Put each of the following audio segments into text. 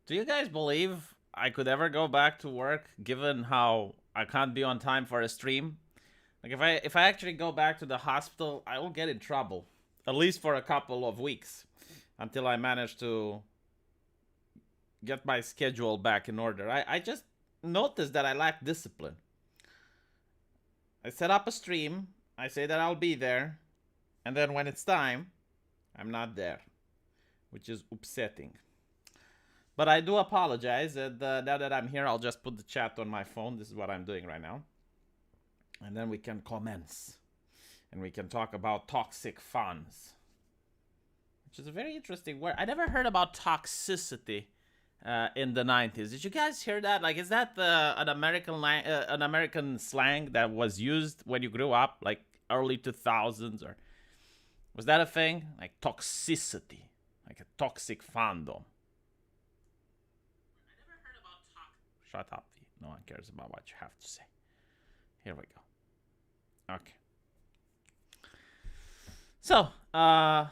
Do you guys believe I could ever go back to work given how I can't be on time for a stream? Like if I actually go back to the hospital, I will get in trouble. At least for a couple of weeks until I manage to get my schedule back in order. I just noticed that I lack discipline. I set up a stream, I say that I'll be there, and then when it's time, I'm not there, which is upsetting. But I do apologize, and now that I'm here, I'll just put the chat on my phone. This is what I'm doing right now. And then we can commence. And we can talk about toxic fans. Which is a very interesting word. I never heard about toxicity in the 90s. Did you guys hear that? Like, is that an American slang that was used when you grew up? Like, early 2000s? Or was that a thing? Like, toxicity. Like a toxic fandom. Shut up, V. No one cares about what you have to say. Here we go. Okay. So, the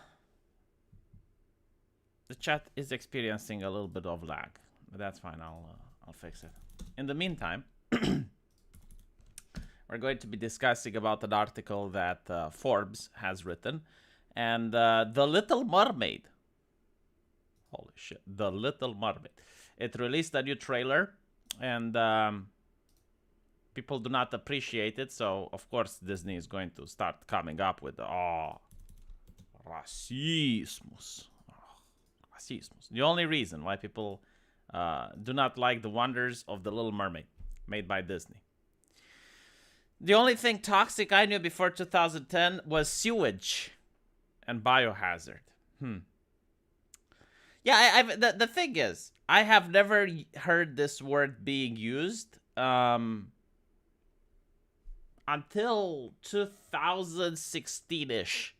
chat is experiencing a little bit of lag, but that's fine. I'll fix it. In the meantime, we're going to be discussing about an article that Forbes has written, and The Little Mermaid. Holy shit, The Little Mermaid. It released a new trailer. And people do not appreciate it, so of course Disney is going to start coming up with racismus. Racismus. The only reason why people do not like the wonders of The Little Mermaid made by Disney. The only thing toxic I knew before 2010 was sewage and biohazard. Yeah, the thing is, I have never heard this word being used until 2016-ish,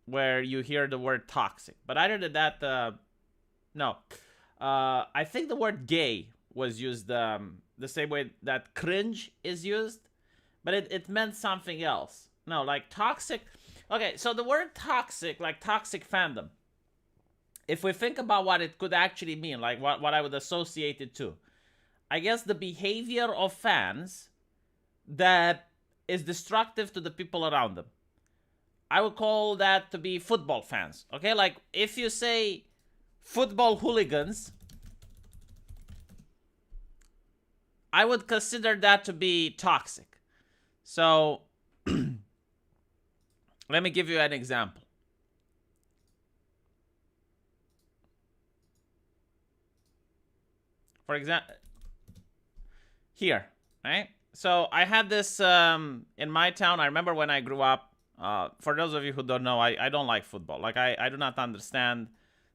where you hear the word toxic. But other than that, no. I think the word gay was used the same way that cringe is used, but it meant something else. No, like toxic. Okay, so the word toxic, like toxic fandom, if we think about what it could actually mean, like what I would associate it to, I guess the behavior of fans that is destructive to the people around them. I would call that to be football fans. Okay, like if you say football hooligans, I would consider that to be toxic. So let me give you an example. For example, here, right? So I had this in my town. I remember when I grew up. For those of you who don't know, I don't like football. Like I do not understand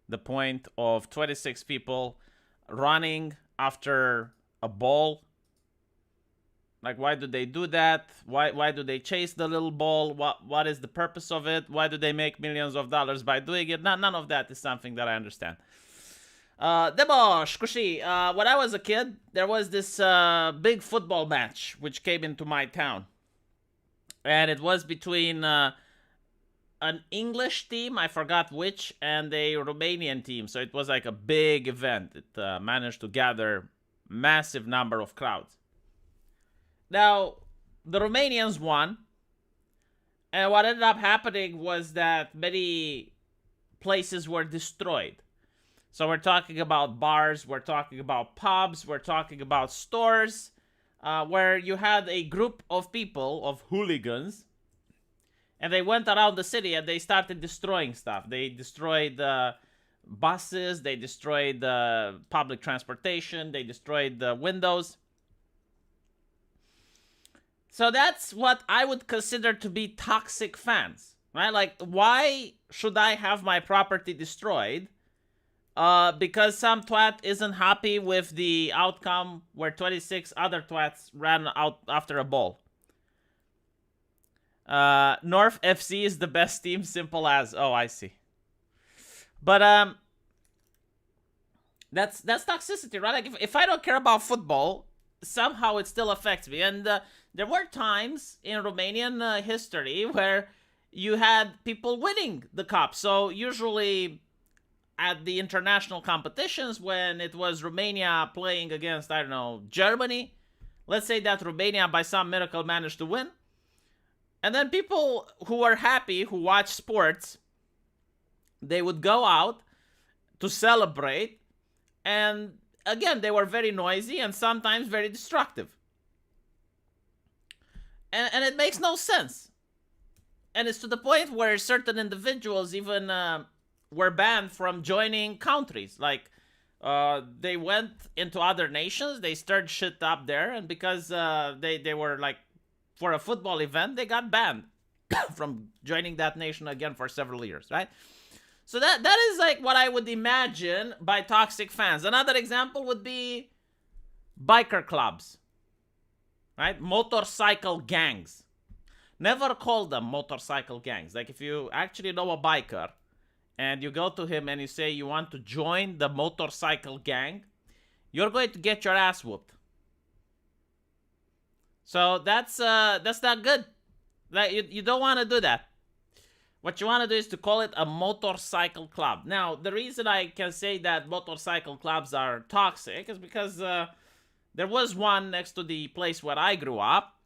the point of 26 people running after a ball. Like, why do they do that? Why do they chase the little ball? What is the purpose of it? Why do they make millions of dollars by doing it? None of that is something that I understand. Debosh, Kushi, when I was a kid, there was this big football match which came into my town. And it was between an English team, I forgot which, and a Romanian team. So it was like a big event. It managed to gather massive number of crowds. Now, the Romanians won. And what ended up happening was that many places were destroyed. So we're talking about bars, we're talking about pubs, we're talking about stores, where you had a group of people, of hooligans, and they went around the city and they started destroying stuff. They destroyed buses, they destroyed public transportation, they destroyed the windows. So that's what I would consider to be toxic fans, right? Like, why should I have my property destroyed? Because some twat isn't happy with the outcome where 26 other twats ran out after a ball. North FC is the best team, simple as. Oh, I see. But that's toxicity, right? Like if I don't care about football, somehow it still affects me. And there were times in Romanian history where you had people winning the cup. So usually at the international competitions when it was Romania playing against, I don't know, Germany. Let's say that Romania by some miracle managed to win. And then people who are happy, who watch sports, they would go out to celebrate. And again, they were very noisy and sometimes very destructive. And it makes no sense. And it's to the point where certain individuals even were banned from joining countries. Like, they went into other nations, they stirred shit up there, and because they were like, for a football event, they got banned from joining that nation again for several years, right? So that is like what I would imagine by toxic fans. Another example would be biker clubs, right? Motorcycle gangs. Never call them motorcycle gangs. Like, if you actually know a biker and you go to him and you say you want to join the motorcycle gang, you're going to get your ass whooped. So that's not good. Like, you don't want to do that. What you want to do is to call it a motorcycle club. Now, the reason I can say that motorcycle clubs are toxic is because there was one next to the place where I grew up.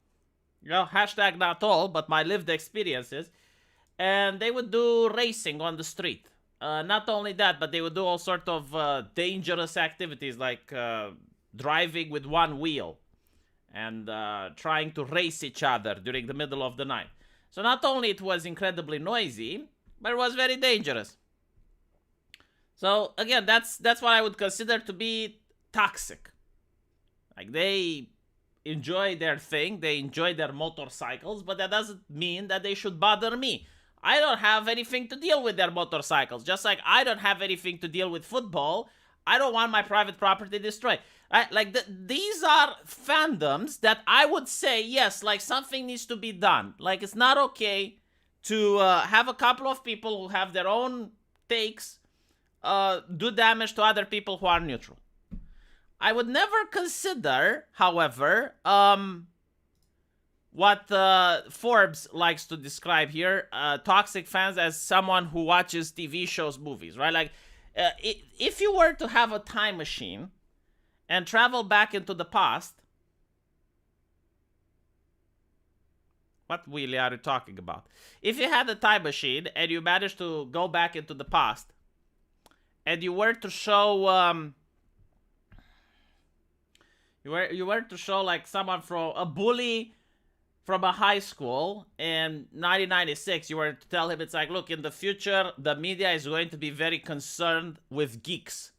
You know, hashtag not all, but my lived experiences. And they would do racing on the street. Not only that, but they would do all sort of dangerous activities like driving with one wheel and trying to race each other during the middle of the night. So not only it was incredibly noisy, but it was very dangerous. So again, that's what I would consider to be toxic. Like, they enjoy their thing, they enjoy their motorcycles, but that doesn't mean that they should bother me. I don't have anything to deal with their motorcycles, just like I don't have anything to deal with football. I don't want my private property destroyed. Right? Like, these are fandoms that I would say, yes, like, something needs to be done. Like, it's not okay to have a couple of people who have their own takes do damage to other people who are neutral. I would never consider, however, what Forbes likes to describe here, toxic fans, as someone who watches TV shows, movies, right? Like, if you were to have a time machine and travel back into the past, what really are you talking about? If you had a time machine and you managed to go back into the past and you were to show you were to show like someone from a bully from a high school in 1996, you were to tell him, it's like, look, in the future, the media is going to be very concerned with geeks.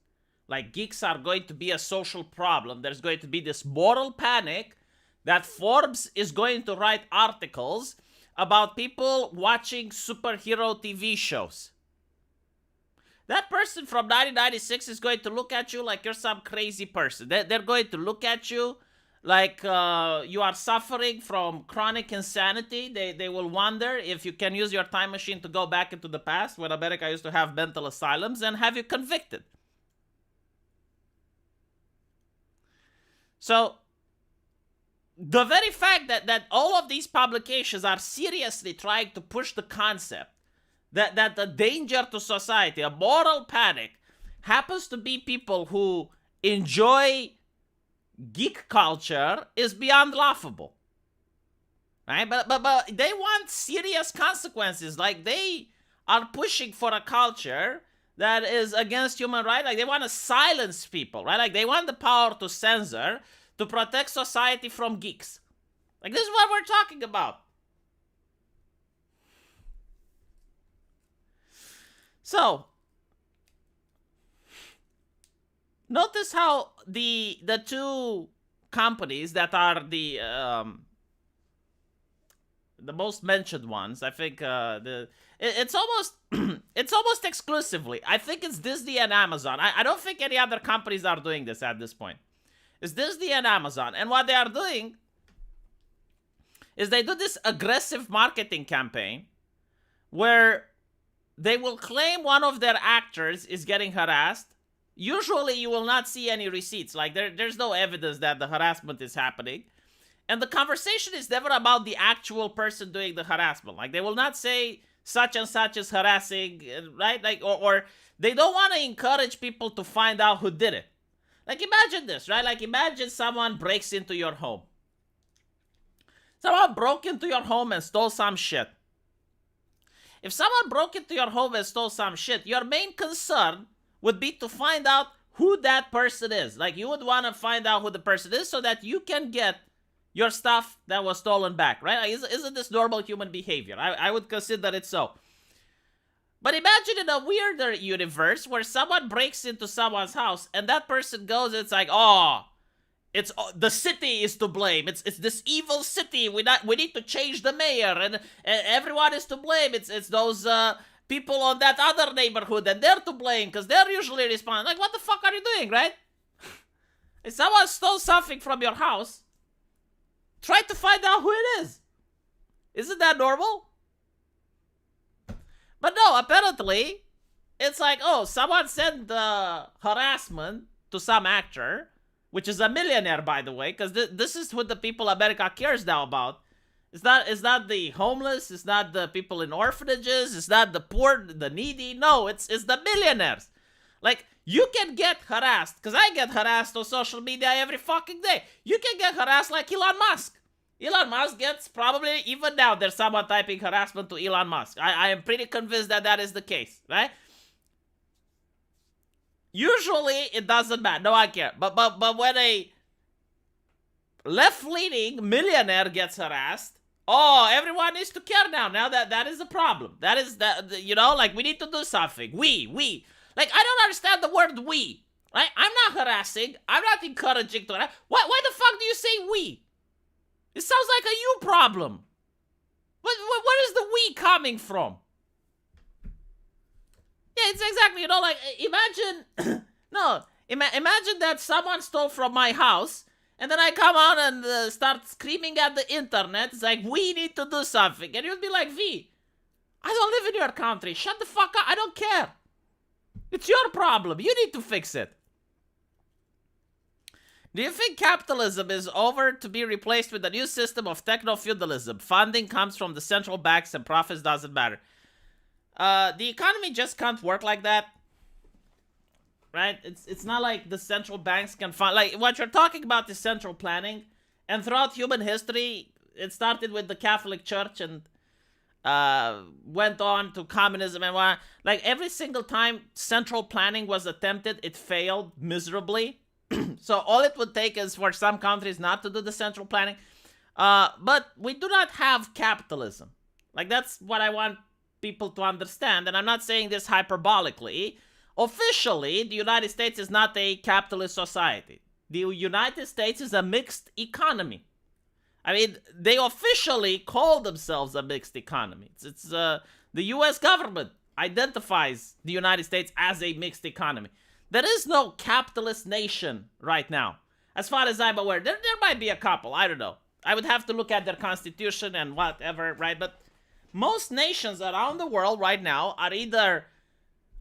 Like, geeks are going to be a social problem. There's going to be this moral panic that Forbes is going to write articles about people watching superhero TV shows. That person from 1996 is going to look at you like you're some crazy person. They're going to look at you like you are suffering from chronic insanity. They will wonder if you can use your time machine to go back into the past when America used to have mental asylums and have you convicted. So, the very fact that all of these publications are seriously trying to push the concept that the danger to society, a moral panic, happens to be people who enjoy geek culture is beyond laughable. Right? But they want serious consequences. Like, they are pushing for a culture that is against human rights. Like, they want to silence people, right? Like, they want the power to censor, to protect society from geeks. Like, this is what we're talking about. So, notice how the two companies that are the most mentioned ones, I think it's almost exclusively, I think it's Disney and Amazon. I don't think any other companies are doing this at this point. It's Disney and Amazon. And what they are doing is they do this aggressive marketing campaign where they will claim one of their actors is getting harassed. Usually you will not see any receipts. Like, there's no evidence that the harassment is happening. And the conversation is never about the actual person doing the harassment. Like, they will not say such and such is harassing, right? Like, or they don't want to encourage people to find out who did it. Like, imagine this, right? Like, imagine someone breaks into your home. Someone broke into your home and stole some shit. If someone broke into your home and stole some shit, your main concern would be to find out who that person is. Like, you would want to find out who the person is so that you can get your stuff that was stolen back, right? Like, isn't this normal human behavior? I would consider it so. But imagine in a weirder universe where someone breaks into someone's house and that person goes, it's like, oh, it's the city is to blame. It's this evil city. We need to change the mayor, and everyone is to blame. It's those people on that other neighborhood, and they're to blame because they're usually responding. Like, what the fuck are you doing, right? If someone stole something from your house, try to find out who it is. Isn't that normal? But no, apparently, it's like, oh, someone sent harassment to some actor, which is a millionaire, by the way, because this is what the people America cares now about. It's not the homeless, it's not the people in orphanages, it's not the poor, the needy. No, it's the millionaires. Like, you can get harassed, because I get harassed on social media every fucking day. You can get harassed like Elon Musk. Elon Musk gets probably, even now, there's someone typing harassment to Elon Musk. I am pretty convinced that is the case, right? Usually, it doesn't matter. No, I care. But when a left-leaning millionaire gets harassed, oh, everyone needs to care now. Now that is a problem. That is, you know, like, we need to do something. We. Like, I don't understand the word we. Right? I'm not harassing. I'm not encouraging to harass. Why the fuck do you say we? It sounds like a you problem. Where is the we coming from? Yeah, it's exactly, you know, like, imagine, imagine that someone stole from my house, and then I come out and start screaming at the internet. It's like, we need to do something. And you'd be like, V, I don't live in your country. Shut the fuck up. I don't care. It's your problem. You need to fix it. Do you think capitalism is over to be replaced with a new system of techno-feudalism? Funding comes from the central banks and profits doesn't matter. The economy just can't work like that. Right? It's not like the central banks can find... Like, what you're talking about is central planning. And throughout human history, it started with the Catholic Church and went on to communism and what. Like, every single time central planning was attempted, it failed miserably. So all it would take is for some countries not to do the central planning. But we do not have capitalism. Like, that's what I want people to understand. And I'm not saying this hyperbolically. Officially, the United States is not a capitalist society. The United States is a mixed economy. I mean, they officially call themselves a mixed economy. It's the U.S. government identifies the United States as a mixed economy. There is no capitalist nation right now. As far as I'm aware, there might be a couple. I don't know. I would have to look at their constitution and whatever, right? But most nations around the world right now are either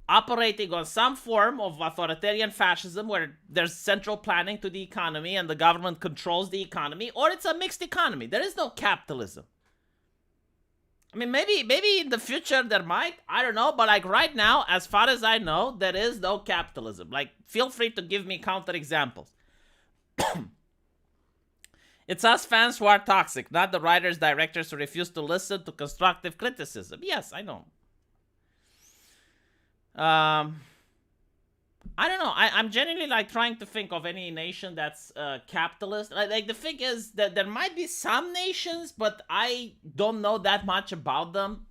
operating on some form of authoritarian fascism where there's central planning to the economy and the government controls the economy, or it's a mixed economy. There is no capitalism. I mean, maybe in the future there might, I don't know, but like right now, as far as I know, there is no capitalism. Like, feel free to give me counterexamples. It's us fans who are toxic, not the writers, directors who refuse to listen to constructive criticism. Yes, I know. I don't know. I'm genuinely like trying to think of any nation that's capitalist. Like the thing is that there might be some nations, but I don't know that much about them.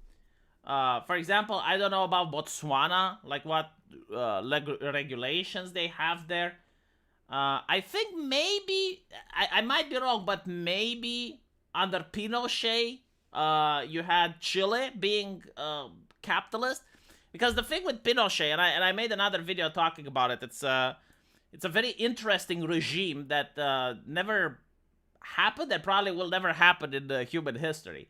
For example, I don't know about Botswana, like what regulations they have there. I think maybe, I might be wrong, but maybe under Pinochet, you had Chile being capitalist. Because the thing with Pinochet, and I made another video talking about it, it's a very interesting regime that never happened and probably will never happen in the human history.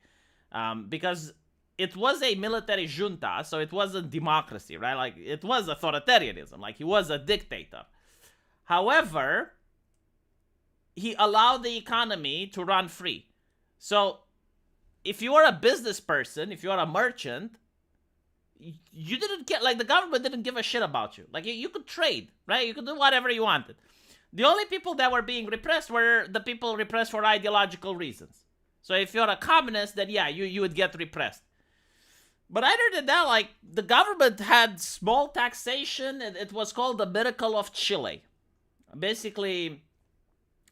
Because it was a military junta, so it wasn't democracy, right? Like, it was authoritarianism, like he was a dictator. However, he allowed the economy to run free. So, if you are a business person, if you are a merchant, you didn't get, like, the government didn't give a shit about you. Like, you could trade, right? You could do whatever you wanted. The only people that were being repressed were the people repressed for ideological reasons. So if you're a communist, then yeah, you would get repressed. But other than that, like, the government had small taxation. It was called the Miracle of Chile. Basically,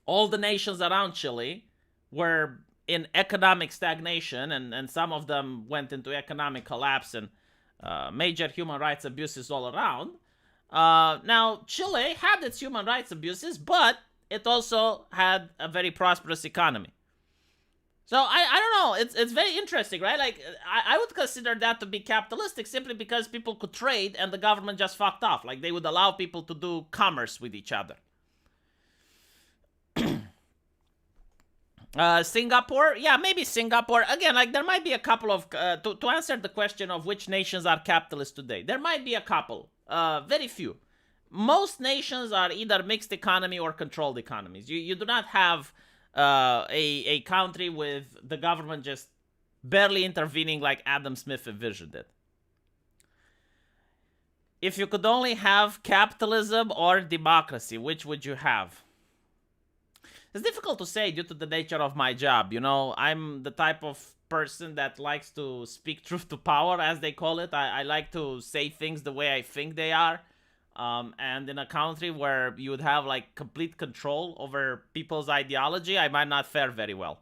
all the nations around Chile were in economic stagnation, and some of them went into economic collapse and major human rights abuses all around. Now, Chile had its human rights abuses, but it also had a very prosperous economy. So I don't know, it's very interesting, right? Like, I would consider that to be capitalistic simply because people could trade and the government just fucked off. Like, they would allow people to do commerce with each other. Singapore, yeah, maybe Singapore. Again, like, there might be a couple of to answer the question of which nations are capitalist today. There might be a couple, very few. Most nations are either mixed economy or controlled economies. You do not have a country with the government just barely intervening like Adam Smith envisioned it. If you could only have capitalism or democracy, which would you have? It's difficult to say due to the nature of my job. You know, I'm the type of person that likes to speak truth to power, as they call it. I like to say things the way I think they are. And in a country where you would have, like, complete control over people's ideology, I might not fare very well.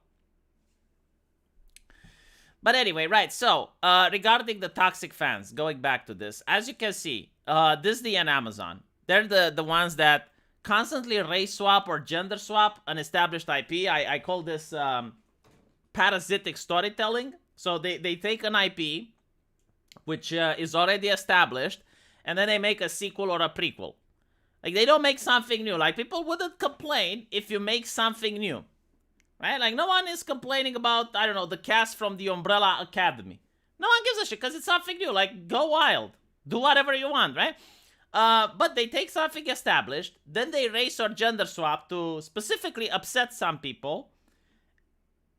But anyway, right, so, regarding the toxic fans, going back to this, as you can see, Disney and Amazon, they're the ones that constantly race swap or gender swap an established IP. I call this parasitic storytelling. So they take an IP, which is already established, and then they make a sequel or a prequel. Like, they don't make something new. Like, people wouldn't complain if you make something new. Right? Like, no one is complaining about, I don't know, the cast from the Umbrella Academy. No one gives a shit because it's something new. Like, go wild. Do whatever you want, right? But they take something established, then they race or gender swap to specifically upset some people,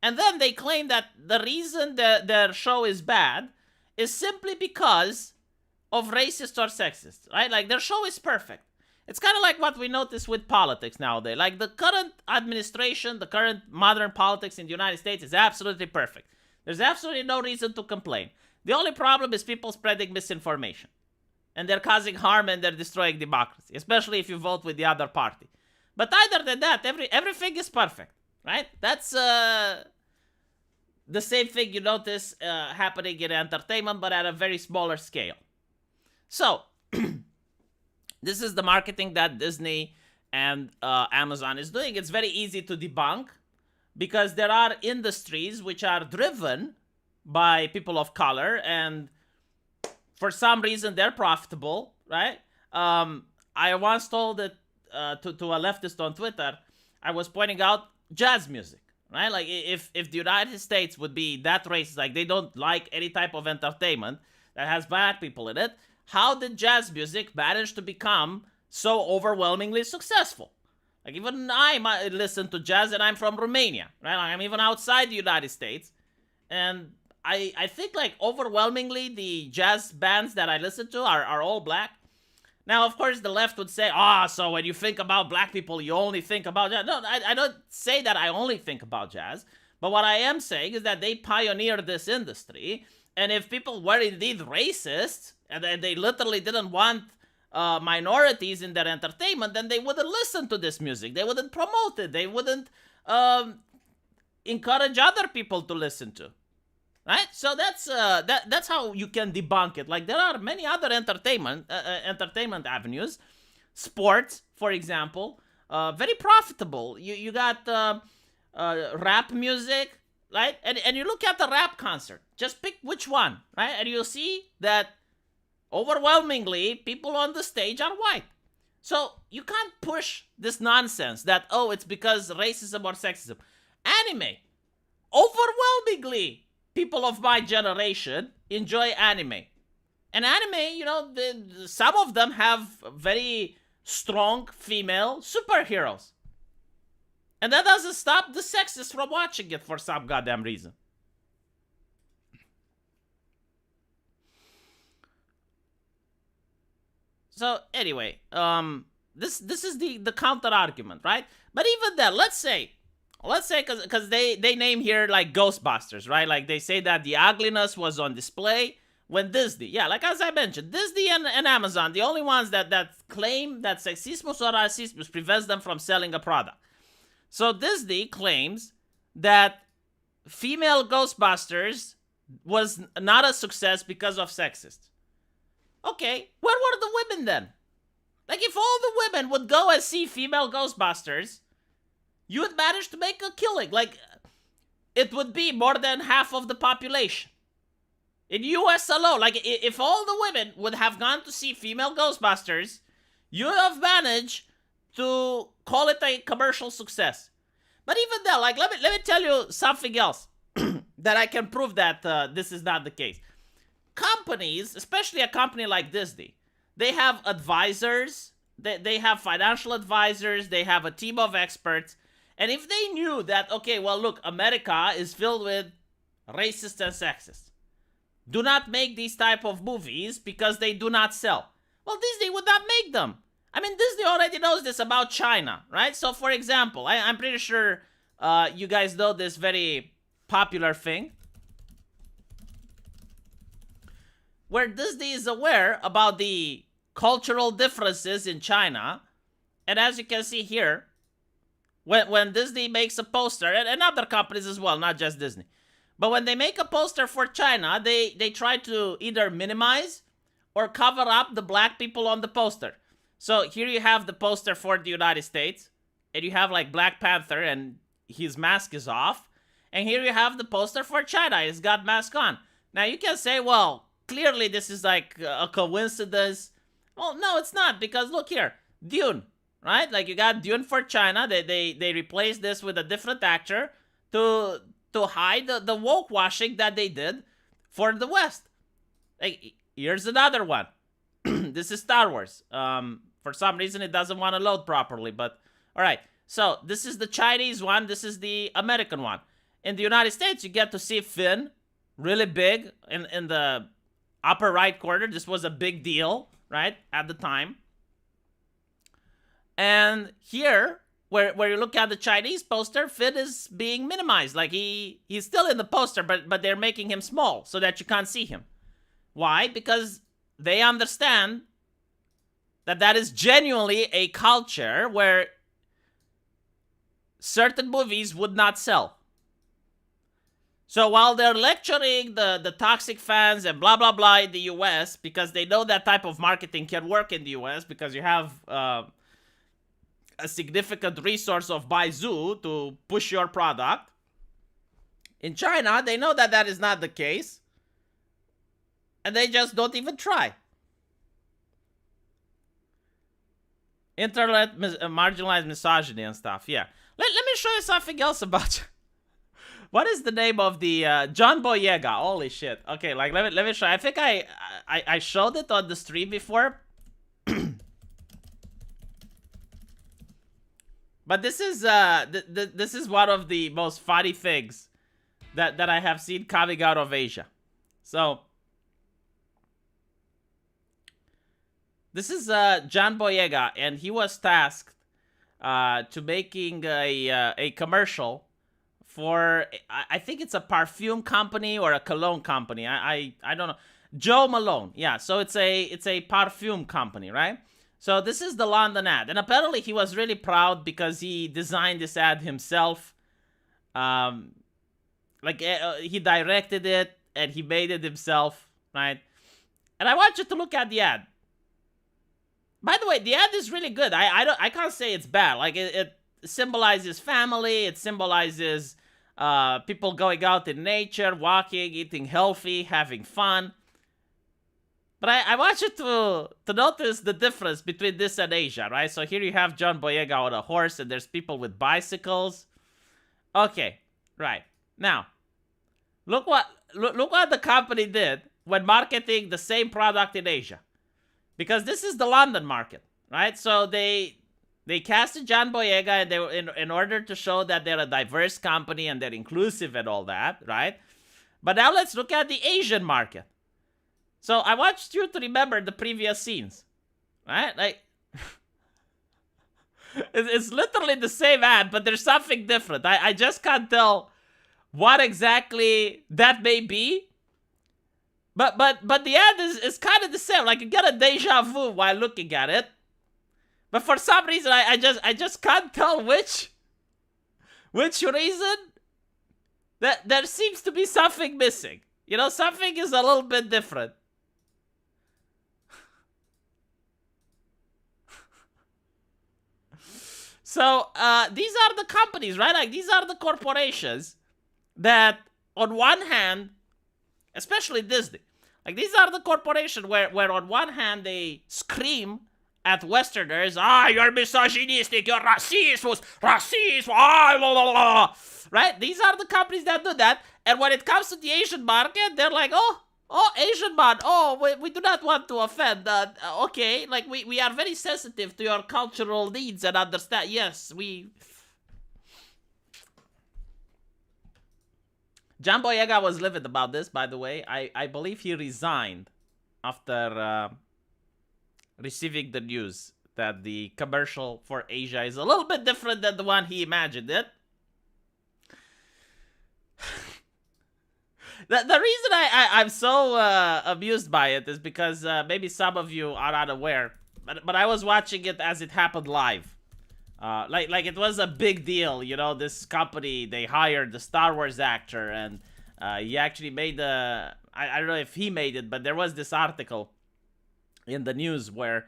and then they claim that the reason their show is bad is simply because of racist or sexist, right? Like, their show is perfect. It's kind of like what we notice with politics nowadays. Like, the current administration, the current modern politics in the United States is absolutely perfect. There's absolutely no reason to complain. The only problem is people spreading misinformation. And they're causing harm and they're destroying democracy, especially if you vote with the other party. But other than that, everything is perfect, right? That's the same thing you notice happening in entertainment, but at a very smaller scale. So, this is the marketing that Disney and Amazon is doing. It's very easy to debunk because there are industries which are driven by people of color, and for some reason they're profitable, right? I once told it to a leftist on Twitter. I was pointing out jazz music, right? Like, if the United States would be that racist, like they don't like any type of entertainment that has black people in it, how did jazz music manage to become so overwhelmingly successful? Like, even I might listen to jazz, and I'm from Romania, right? Like, I'm even outside the United States, and I think, like, overwhelmingly the jazz bands that I listen to are all black. Now, of course, the left would say, so when you think about black people, you only think about jazz. No, I don't say that I only think about jazz. But what I am saying is that they pioneered this industry. And if people were indeed racist, and they literally didn't want minorities in their entertainment, then they wouldn't listen to this music. They wouldn't promote it. They wouldn't encourage other people to listen to. Right? So that's how you can debunk it. Like, there are many other entertainment avenues. Sports, for example, very profitable. You got rap music, right? And you look at the rap concert. Just pick which one, right? And you'll see that overwhelmingly people on the stage are white. So you can't push this nonsense that, it's because racism or sexism. Anime, overwhelmingly, people of my generation enjoy anime. And anime, some of them have very strong female superheroes. And that doesn't stop the sexists from watching it for some goddamn reason. So anyway, this is the counter argument, right? But even then, let's say because they name here like Ghostbusters, right? Like they say that the ugliness was on display when Disney, yeah, like as I mentioned, Disney and Amazon, the only ones that claim that sexismus or racismus prevents them from selling a product. So Disney claims that female Ghostbusters was not a success because of sexist. Okay, where were the women then? Like, if all the women would go and see female Ghostbusters, you would manage to make a killing. Like, it would be more than half of the population. In US alone, like, if all the women would have gone to see female Ghostbusters, you would have managed to call it a commercial success. But even then, like, let me tell you something else that I can prove that this is not the case. Companies, especially a company like Disney, they have advisors, they have financial advisors, they have a team of experts. And if they knew that, okay, well, look, America is filled with racists and sexists, do not make these type of movies because they do not sell. Well, Disney would not make them. I mean, Disney already knows this about China, right? So, for example, I'm pretty sure you guys know this very popular thing where Disney is aware about the cultural differences in China. And as you can see here, when Disney makes a poster, and other companies as well, not just Disney, but when they make a poster for China, they try to either minimize or cover up the black people on the poster. So here you have the poster for the United States, and you have like Black Panther, and his mask is off. And here you have the poster for China, he's got mask on. Now you can say, well, clearly this is like a coincidence. Well, no, it's not, because look here, Dune, right? Like you got Dune for China, they replaced this with a different actor to hide the woke washing that they did for the West. Like, here's another one. This is Star Wars. For some reason it doesn't want to load properly, but all right. So this is the Chinese one, this is the American one. In the United States, you get to see Finn, really big, in the upper right corner. This was a big deal, right, at the time. And here, where you look at the Chinese poster, Finn is being minimized. Like, he's still in the poster, but they're making him small so that you can't see him. Why? Because they understand that is genuinely a culture where certain movies would not sell. So while they're lecturing the toxic fans and blah, blah, blah in the US, because they know that type of marketing can work in the US, because you have a significant resource of Baizu to push your product. In China, they know that is not the case, and they just don't even try. Internet marginalized misogyny and stuff, yeah. Let me show you something else about... What is the name of the John Boyega? Holy shit. Okay, like let me show. I think I showed it on the stream before. But this is this is one of the most funny things that I have seen coming out of Asia. So this is John Boyega, and he was tasked to making a commercial for, I think it's a perfume company or a cologne company. I don't know. Joe Malone. Yeah, so it's a perfume company, right? So this is the London ad. And apparently he was really proud because he designed this ad himself. He directed it and he made it himself, right? And I want you to look at the ad. By the way, the ad is really good. I can't say it's bad. Like it symbolizes family. It symbolizes people going out in nature, walking, eating healthy, having fun. But I want you to notice the difference between this and Asia, right? So here you have John Boyega on a horse, and there's people with bicycles. Okay, right. Now, look what the company did when marketing the same product in Asia. Because this is the London market, right? So they casted John Boyega, and they were in order to show that they're a diverse company and they're inclusive and all that, right? But now let's look at the Asian market. So I want you to remember the previous scenes. right? Like, it's literally the same ad, but there's something different. I just can't tell what exactly that may be. But the ad is kind of the same. Like, you get a deja vu while looking at it. But for some reason, I just can't tell which reason. That there seems to be something missing. You know, something is a little bit different. So these are the companies, right? Like, these are the corporations that, on one hand, especially Disney, like, these are the corporations where on one hand they scream at Westerners, you're misogynistic, you're racist, blah, blah, blah. Right? These are the companies that do that. And when it comes to the Asian market, they're like, Asian man, we do not want to offend. Okay, like, we are very sensitive to your cultural needs and understand. Yes, John Boyega was livid about this, by the way. I believe he resigned after receiving the news that the commercial for Asia is a little bit different than the one he imagined it. The reason I'm so amused by it is because maybe some of you are unaware, but I was watching it as it happened live. Like it was a big deal, you know. This company, they hired the Star Wars actor, and he actually made I don't know if he made it, but there was this article in the news where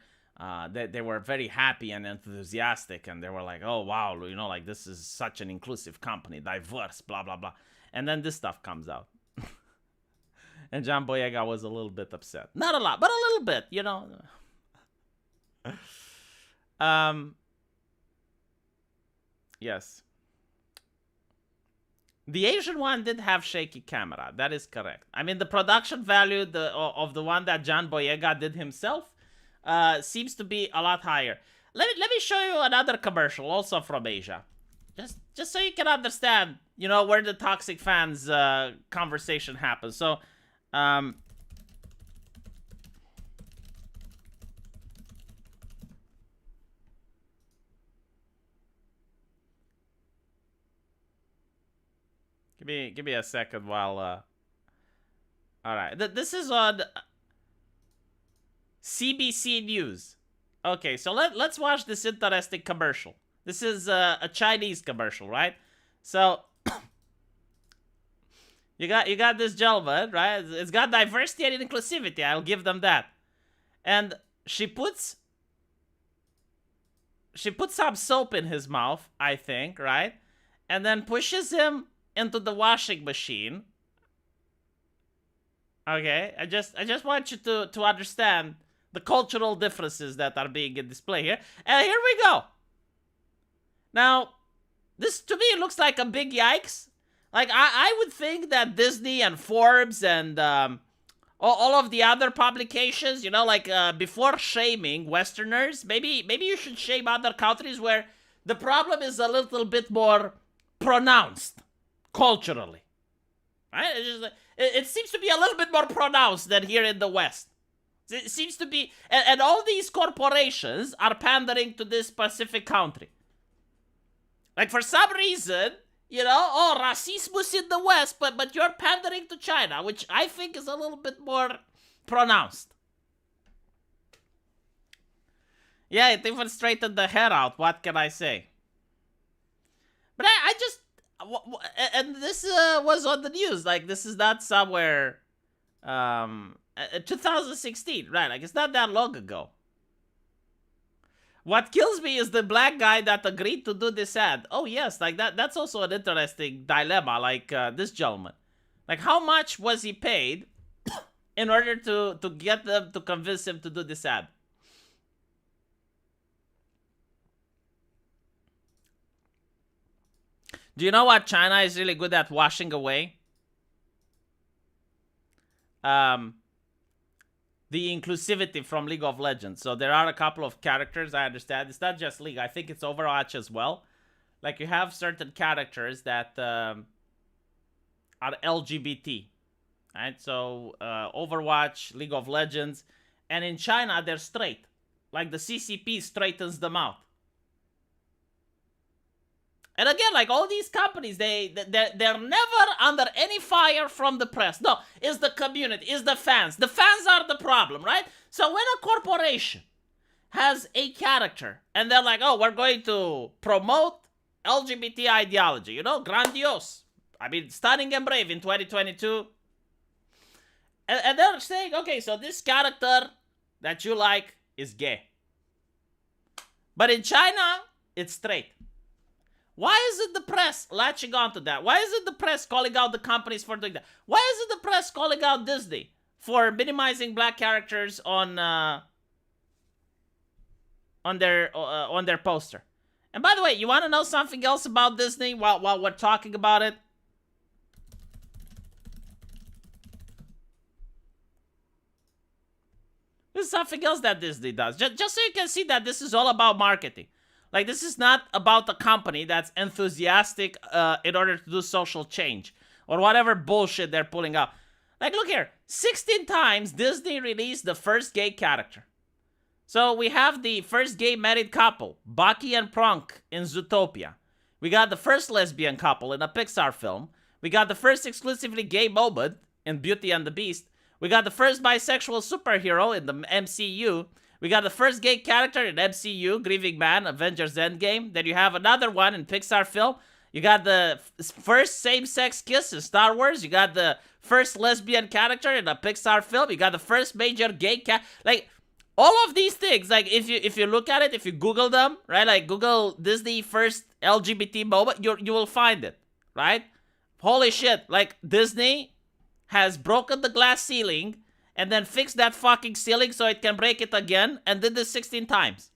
they were very happy and enthusiastic, and they were like, oh wow, you know, like, this is such an inclusive company, diverse, blah blah blah. And then this stuff comes out. And John Boyega was a little bit upset. Not a lot, but a little bit, you know. Yes. The Asian one did have shaky camera. That is correct. I mean, the production value of the one that John Boyega did himself seems to be a lot higher. Let me show you another commercial, also from Asia. Just so you can understand, you know, where the toxic fans conversation happens. So, give me a second while. All right, this is on CBC News. Okay, so let's watch this interesting commercial. This is a Chinese commercial, right? So you got this gentleman, right? It's got diversity and inclusivity. I'll give them that. And she puts some soap in his mouth, I think, right? And then pushes him into the washing machine. Okay, I just want you to understand the cultural differences that are being in display here. And here we go. Now, this to me looks like a big yikes. Like, I would think that Disney and Forbes and all of the other publications, you know, like, before shaming Westerners, maybe you should shame other countries where the problem is a little bit more pronounced culturally. Right? It seems to be a little bit more pronounced than here in the West. It seems to be, and all these corporations are pandering to this specific country. Like, for some reason, you know, racismus in the West, but you're pandering to China, which I think is a little bit more pronounced. Yeah, it even straightened the hair out. What can I say? But I just, and this was on the news. Like, this is not somewhere, 2016, right? Like, it's not that long ago. What kills me is the black guy that agreed to do this ad. Oh, yes, like, that's also an interesting dilemma, like, this gentleman. Like, how much was he paid in order to get them to convince him to do this ad? Do you know what China is really good at? Washing away the inclusivity from League of Legends. So there are a couple of characters, I understand. It's not just League. I think it's Overwatch as well. Like, you have certain characters that are LGBT. Right? So Overwatch, League of Legends. And in China, they're straight. like the CCP straightens them out. And again, like all these companies, they're never under any fire from the press. No, it's the community, it's the fans. The fans are the problem, right? So when a corporation has a character and they're like, oh, we're going to promote LGBT ideology, you know, grandiose. I mean, stunning and brave in 2022. And they're saying, okay, so this character that you like is gay. But in China, it's straight. Why is it the press latching onto that? Why is it the press calling out the companies for doing that? Why is it the press calling out Disney for minimizing black characters on their poster? And by the way, you want to know something else about Disney while we're talking about it? This is something else that Disney does. Just so you can see that this is all about marketing. Like, this is not about the company that's enthusiastic in order to do social change or whatever bullshit they're pulling out. Like, look here. 16 times Disney released the first gay character. So we have the first gay married couple, Bucky and Prunk in Zootopia. We got the first lesbian couple in a Pixar film. We got the first exclusively gay moment in Beauty and the Beast. We got the first bisexual superhero in the MCU. We got the first gay character in MCU, Grieving Man, Avengers Endgame. Then you have another one in Pixar film. You got the first same-sex kiss in Star Wars. You got the first lesbian character in a Pixar film. You got the first major gay like, all of these things, like, if you look at it, if you Google them, right? Like, Google Disney first LGBT moment, you will find it, right? Holy shit, like, Disney has broken the glass ceiling and then fixed that fucking ceiling so it can break it again, and did this 16 times.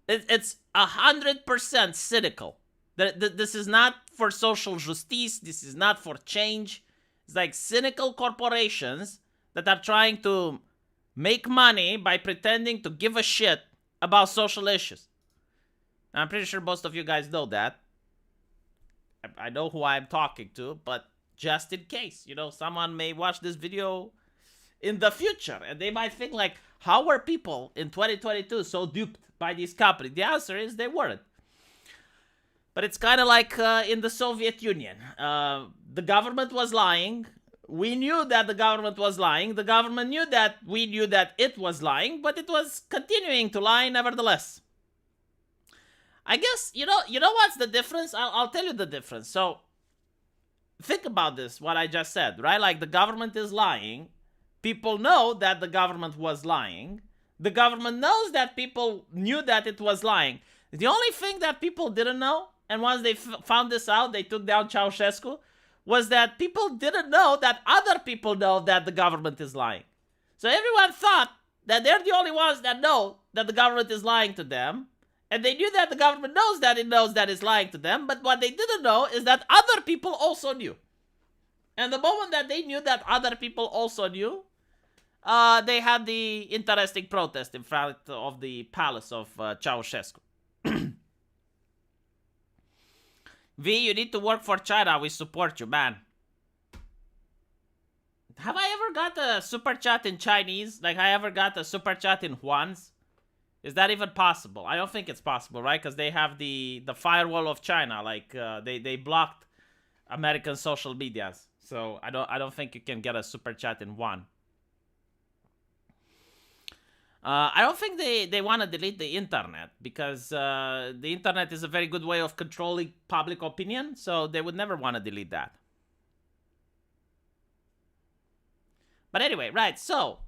It's 100% cynical. This is not for social justice. This is not for change. It's like cynical corporations that are trying to make money by pretending to give a shit about social issues. I'm pretty sure most of you guys know that. I know who I'm talking to, but just in case, you know, someone may watch this video in the future and they might think like, how were people in 2022 so duped by these companies? The answer is they weren't. But it's kind of like in the Soviet Union. The government was lying. We knew that the government was lying. The government knew that we knew that it was lying, but it was continuing to lie nevertheless. I guess, you know what's the difference? I'll tell you the difference. So, think about this, what I just said, right? Like, the government is lying. People know that the government was lying. The government knows that people knew that it was lying. The only thing that people didn't know, and once they found this out, they took down Ceausescu, was that people didn't know that other people know that the government is lying. So everyone thought that they're the only ones that know that the government is lying to them. And they knew that the government knows that it knows that it's lying to them. But what they didn't know is that other people also knew. And the moment that they knew that other people also knew, they had the interesting protest in front of the palace of Ceausescu. V, you need to work for China. We support you, man. Have I ever got a super chat in Chinese? Like, I ever got a super chat in Yuan's? Is that even possible? I don't think it's possible, right? Because they have the firewall of China. Like, they blocked American social medias. So I don't think you can get a super chat in Yuan. I don't think they want to delete the internet because the internet is a very good way of controlling public opinion, so they would never want to delete that. But anyway, right, so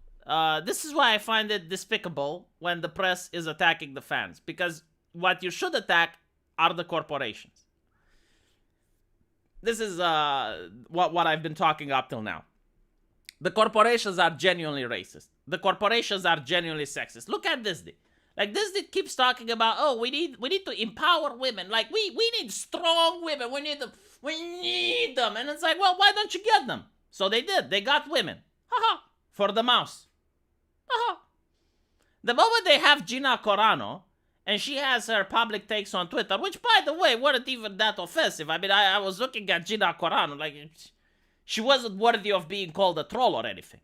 this is why I find it despicable when the press is attacking the fans, because what you should attack are the corporations. This is what I've been talking up till now. The corporations are genuinely racist. The corporations are genuinely sexist. Look at Disney. Like, Disney keeps talking about, oh, we need to empower women. Like, we need strong women. We need them. We need them. And it's like, well, why don't you get them? So they did. They got women. Haha. For the mouse. Haha. The moment they have Gina Carano, and she has her public takes on Twitter, which, by the way, weren't even that offensive. I mean, I was looking at Gina Carano, like, she wasn't worthy of being called a troll or anything.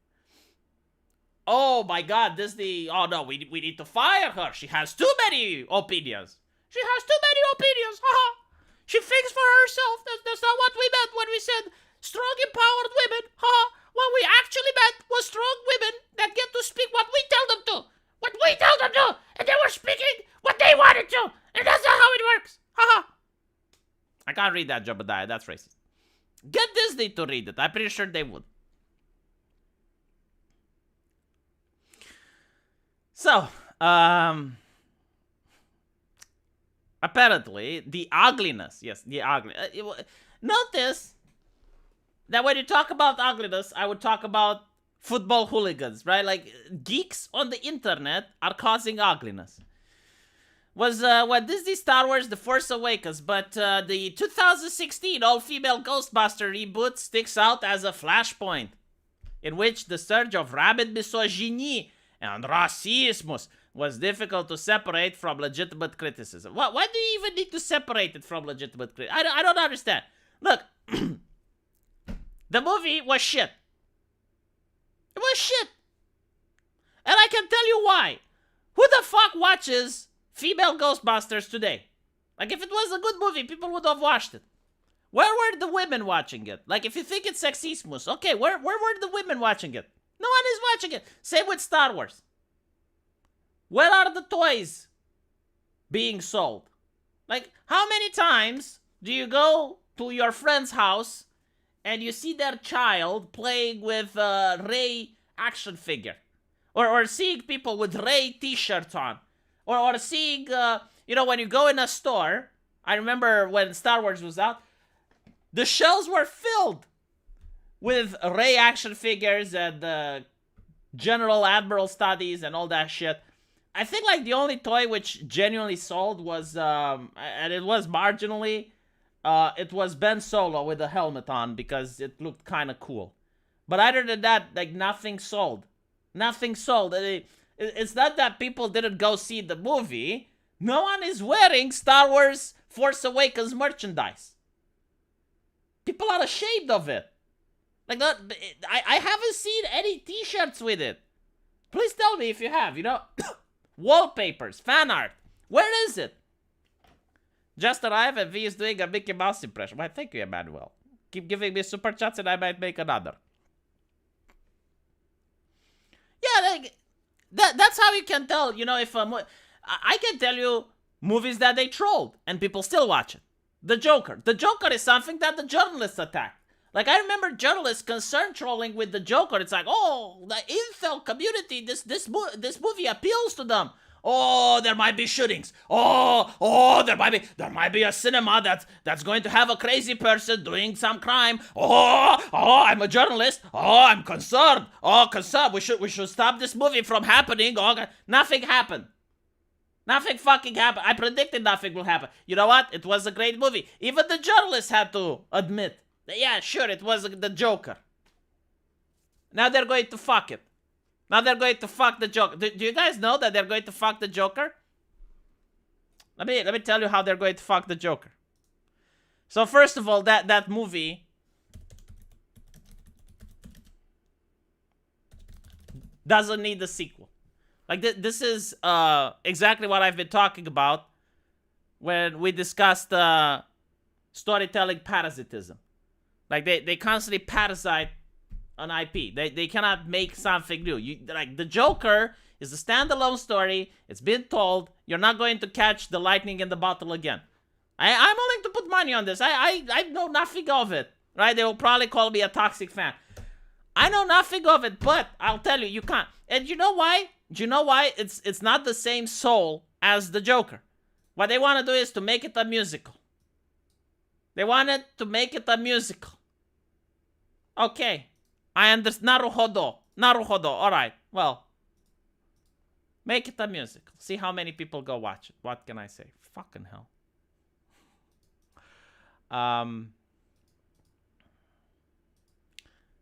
Oh my God, Disney. Oh no, we need to fire her. She has too many opinions. She has too many opinions. Haha. She thinks for herself. That's not what we meant when we said strong, empowered women. Haha. What we actually meant was strong women that get to speak what we tell them to. What we tell them to. And they were speaking what they wanted to. And that's not how it works. Haha. I can't read that, Jebediah. That's racist. Get Disney to read it. I'm pretty sure they would. So, apparently, the ugliness. Yes, the ugly. Notice that when you talk about ugliness, I would talk about football hooligans, right? Like, geeks on the internet are causing ugliness. Was what Disney Star Wars The Force Awakens, but the 2016 all-female Ghostbuster reboot sticks out as a flashpoint, in which the surge of rabid misogyny and racism was difficult to separate from legitimate criticism. Why do you even need to separate it from legitimate criticism? I don't understand. Look, the movie was shit. It was shit. And I can tell you why. Who the fuck watches female Ghostbusters today? Like, if it was a good movie, people would have watched it. Where were the women watching it? Like, if you think it's sexismus, okay, where were the women watching it? No one is watching it. Same with Star Wars. Where are the toys being sold? Like, how many times do you go to your friend's house and you see their child playing with a Rey action figure? Or seeing people with Rey t-shirts on? Or seeing, when you go in a store, I remember when Star Wars was out, the shelves were filled with Rey action figures and General Admiral studies and all that shit. I think, like, the only toy which genuinely sold was, and it was marginally, it was Ben Solo with a helmet on because it looked kind of cool. But other than that, like, nothing sold. Nothing sold. It's not that people didn't go see the movie. No one is wearing Star Wars Force Awakens merchandise. People are ashamed of it. Like, I haven't seen any t-shirts with it. Please tell me if you have, Wallpapers, fan art. Where is it? Just arrived and V is doing a Mickey Mouse impression. Why, thank you, Emmanuel. Keep giving me super chats and I might make another. Yeah, like, that's how you can tell, if I can tell you movies that they trolled and people still watch it. The Joker. The Joker is something that the journalists attacked. Like, I remember journalists concerned trolling with the Joker. It's like, oh, the incel community, this movie appeals to them. Oh, there might be shootings. Oh, there might be a cinema that's going to have a crazy person doing some crime. Oh, I'm a journalist. Oh, I'm concerned. Oh, concerned. We should stop this movie from happening. Oh, nothing happened. Nothing fucking happened. I predicted nothing will happen. You know what? It was a great movie. Even the journalists had to admit. Yeah, sure, it was the Joker. Now they're going to fuck it. Now they're going to fuck the Joker. Do you guys know that they're going to fuck the Joker? Let me tell you how they're going to fuck the Joker. So first of all, that movie doesn't need a sequel. Like, this is exactly what I've been talking about when we discussed storytelling parasitism. Like, they constantly parasite an IP. They cannot make something new. Like, the Joker is a standalone story. It's been told. You're not going to catch the lightning in the bottle again. I'm willing to put money on this. I know nothing of it. Right? They will probably call me a toxic fan. I know nothing of it, but I'll tell you, you can't. And you know why? Do you know why? It's not the same soul as the Joker. What they want to do is to make it a musical. They wanted to make it a musical. Okay. I understand. Naruhodo. Alright. Well. Make it a musical. See how many people go watch it. What can I say? Fucking hell.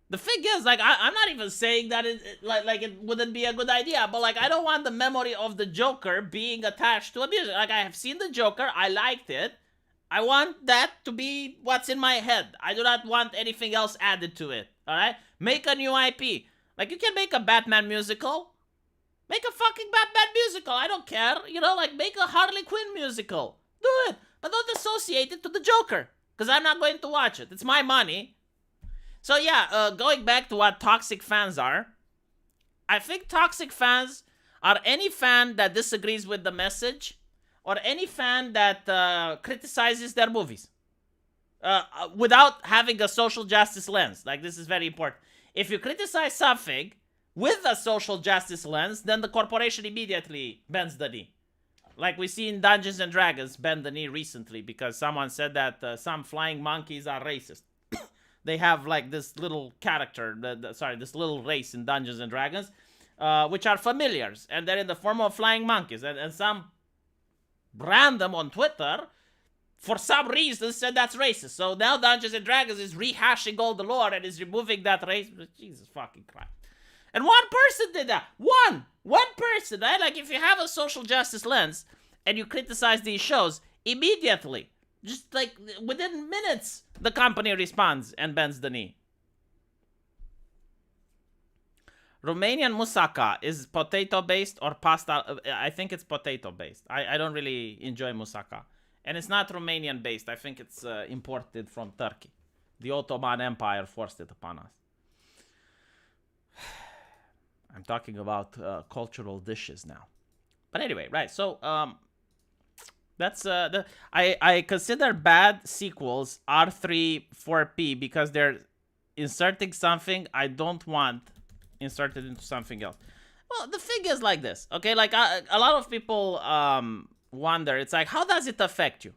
The thing is, like, I'm not even saying that it wouldn't be a good idea, but, like, I don't want the memory of the Joker being attached to a music. Like, I have seen the Joker. I liked it. I want that to be what's in my head. I do not want anything else added to it. All right? Make a new IP. Like, you can make a Batman musical. Make a fucking Batman musical. I don't care. Like, make a Harley Quinn musical. Do it. But don't associate it to the Joker. Because I'm not going to watch it. It's my money. So, yeah, going back to what toxic fans are. I think toxic fans are any fan that disagrees with the message or any fan that criticizes their movies without having a social justice lens. Like, this is very important. If you criticize something with a social justice lens, then the corporation immediately bends the knee. Like we see in Dungeons and Dragons bend the knee recently because someone said that some flying monkeys are racist. They have like this little character, this little race in Dungeons and Dragons, which are familiars, and they're in the form of flying monkeys. And some random on Twitter, for some reason, said that's racist. So now Dungeons and Dragons is rehashing all the lore and is removing that race. Jesus fucking Christ. And one person did that. One person, right? Like, if you have a social justice lens and you criticize these shows, immediately, just like within minutes, the company responds and bends the knee. Romanian moussaka is potato-based or pasta? I think it's potato-based. I don't really enjoy moussaka. And it's not Romanian-based. I think it's imported from Turkey. The Ottoman Empire forced it upon us. I'm talking about cultural dishes now. But anyway, right. So that's I consider bad sequels R3 4P because they're inserting something I don't want inserted into something else. Well, the thing is like this, okay? Like a lot of people wonder. It's like, how does it affect you?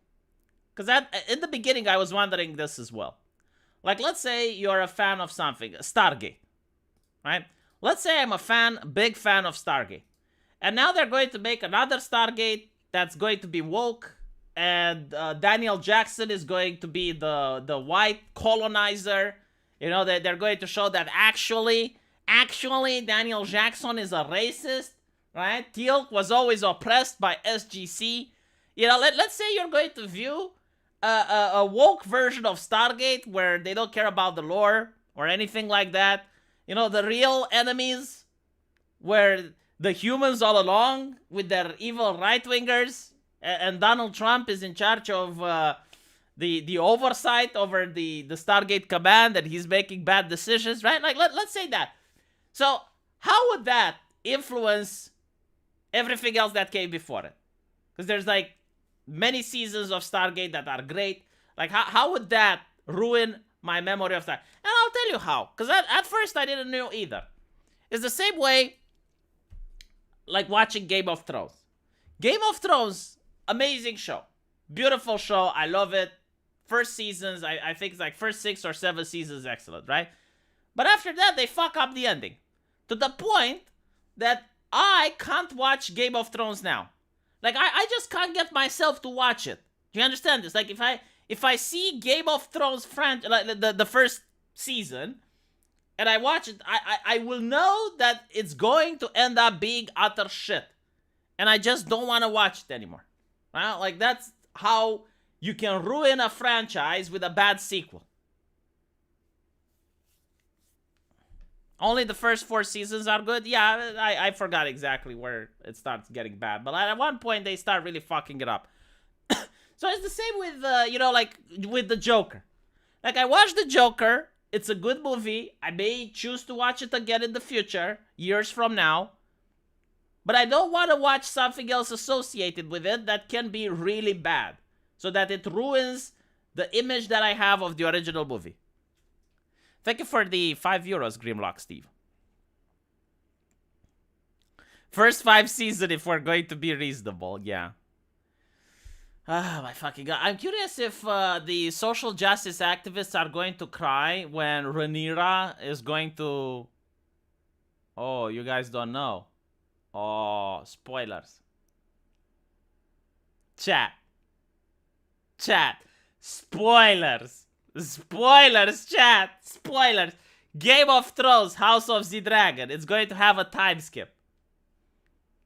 Because in the beginning, I was wondering this as well. Like, let's say you're a fan of something, Stargate, right? Let's say I'm a big fan of Stargate. And now they're going to make another Stargate that's going to be woke. And Daniel Jackson is going to be the white colonizer. They're going to show that actually Daniel Jackson is a racist, right? Teal'c was always oppressed by SGC. Let's say you're going to view a woke version of Stargate where they don't care about the lore or anything like that. The real enemies were the humans all along with their evil right-wingers, and Donald Trump is in charge of the oversight over the Stargate command, and he's making bad decisions, right? Like, let's say that. So how would that influence everything else that came before it? Because there's like many seasons of Stargate that are great. Like, how would that ruin my memory of that? And I'll tell you how. Because at first I didn't know either. It's the same way like watching Game of Thrones. Game of Thrones, amazing show. Beautiful show. I love it. First seasons, I think it's like first 6 or 7 seasons, excellent, right? But after that, they fuck up the ending. To the point that I can't watch Game of Thrones now. Like, I just can't get myself to watch it. Do you understand this? Like, if I see Game of Thrones like the first season, and I watch it, I will know that it's going to end up being utter shit. And I just don't want to watch it anymore. Right? Like, that's how you can ruin a franchise with a bad sequel. Only the first 4 seasons are good? Yeah, I forgot exactly where it starts getting bad. But at one point, they start really fucking it up. So it's the same with, like, with the Joker. Like, I watched the Joker. It's a good movie. I may choose to watch it again in the future, years from now. But I don't want to watch something else associated with it that can be really bad. So that it ruins the image that I have of the original movie. Thank you for the €5, Grimlock Steve. First 5 seasons if we're going to be reasonable, yeah. Ah, my fucking god. I'm curious if the social justice activists are going to cry when Rhaenyra is going to... Oh, you guys don't know. Oh, spoilers. Chat. Spoilers. Spoilers, chat. Spoilers. Game of Thrones, House of the Dragon. It's going to have a time skip.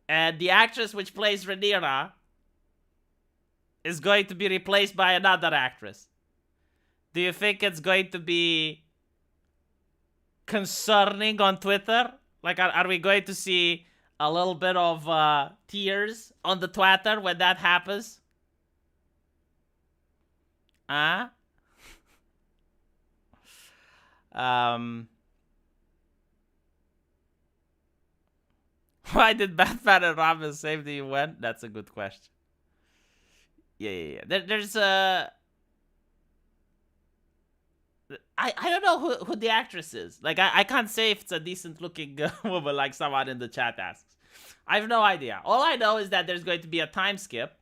And the actress which plays Rhaenyra is going to be replaced by another actress. Do you think it's going to be concerning on Twitter? Like, are we going to see a little bit of tears on the Twitter when that happens? Huh? Why did Batman and Robin save the UN? That's a good question. Yeah. There's a... I don't know who the actress is. Like, I can't say if it's a decent looking woman like someone in the chat asks. I have no idea. All I know is that there's going to be a time skip.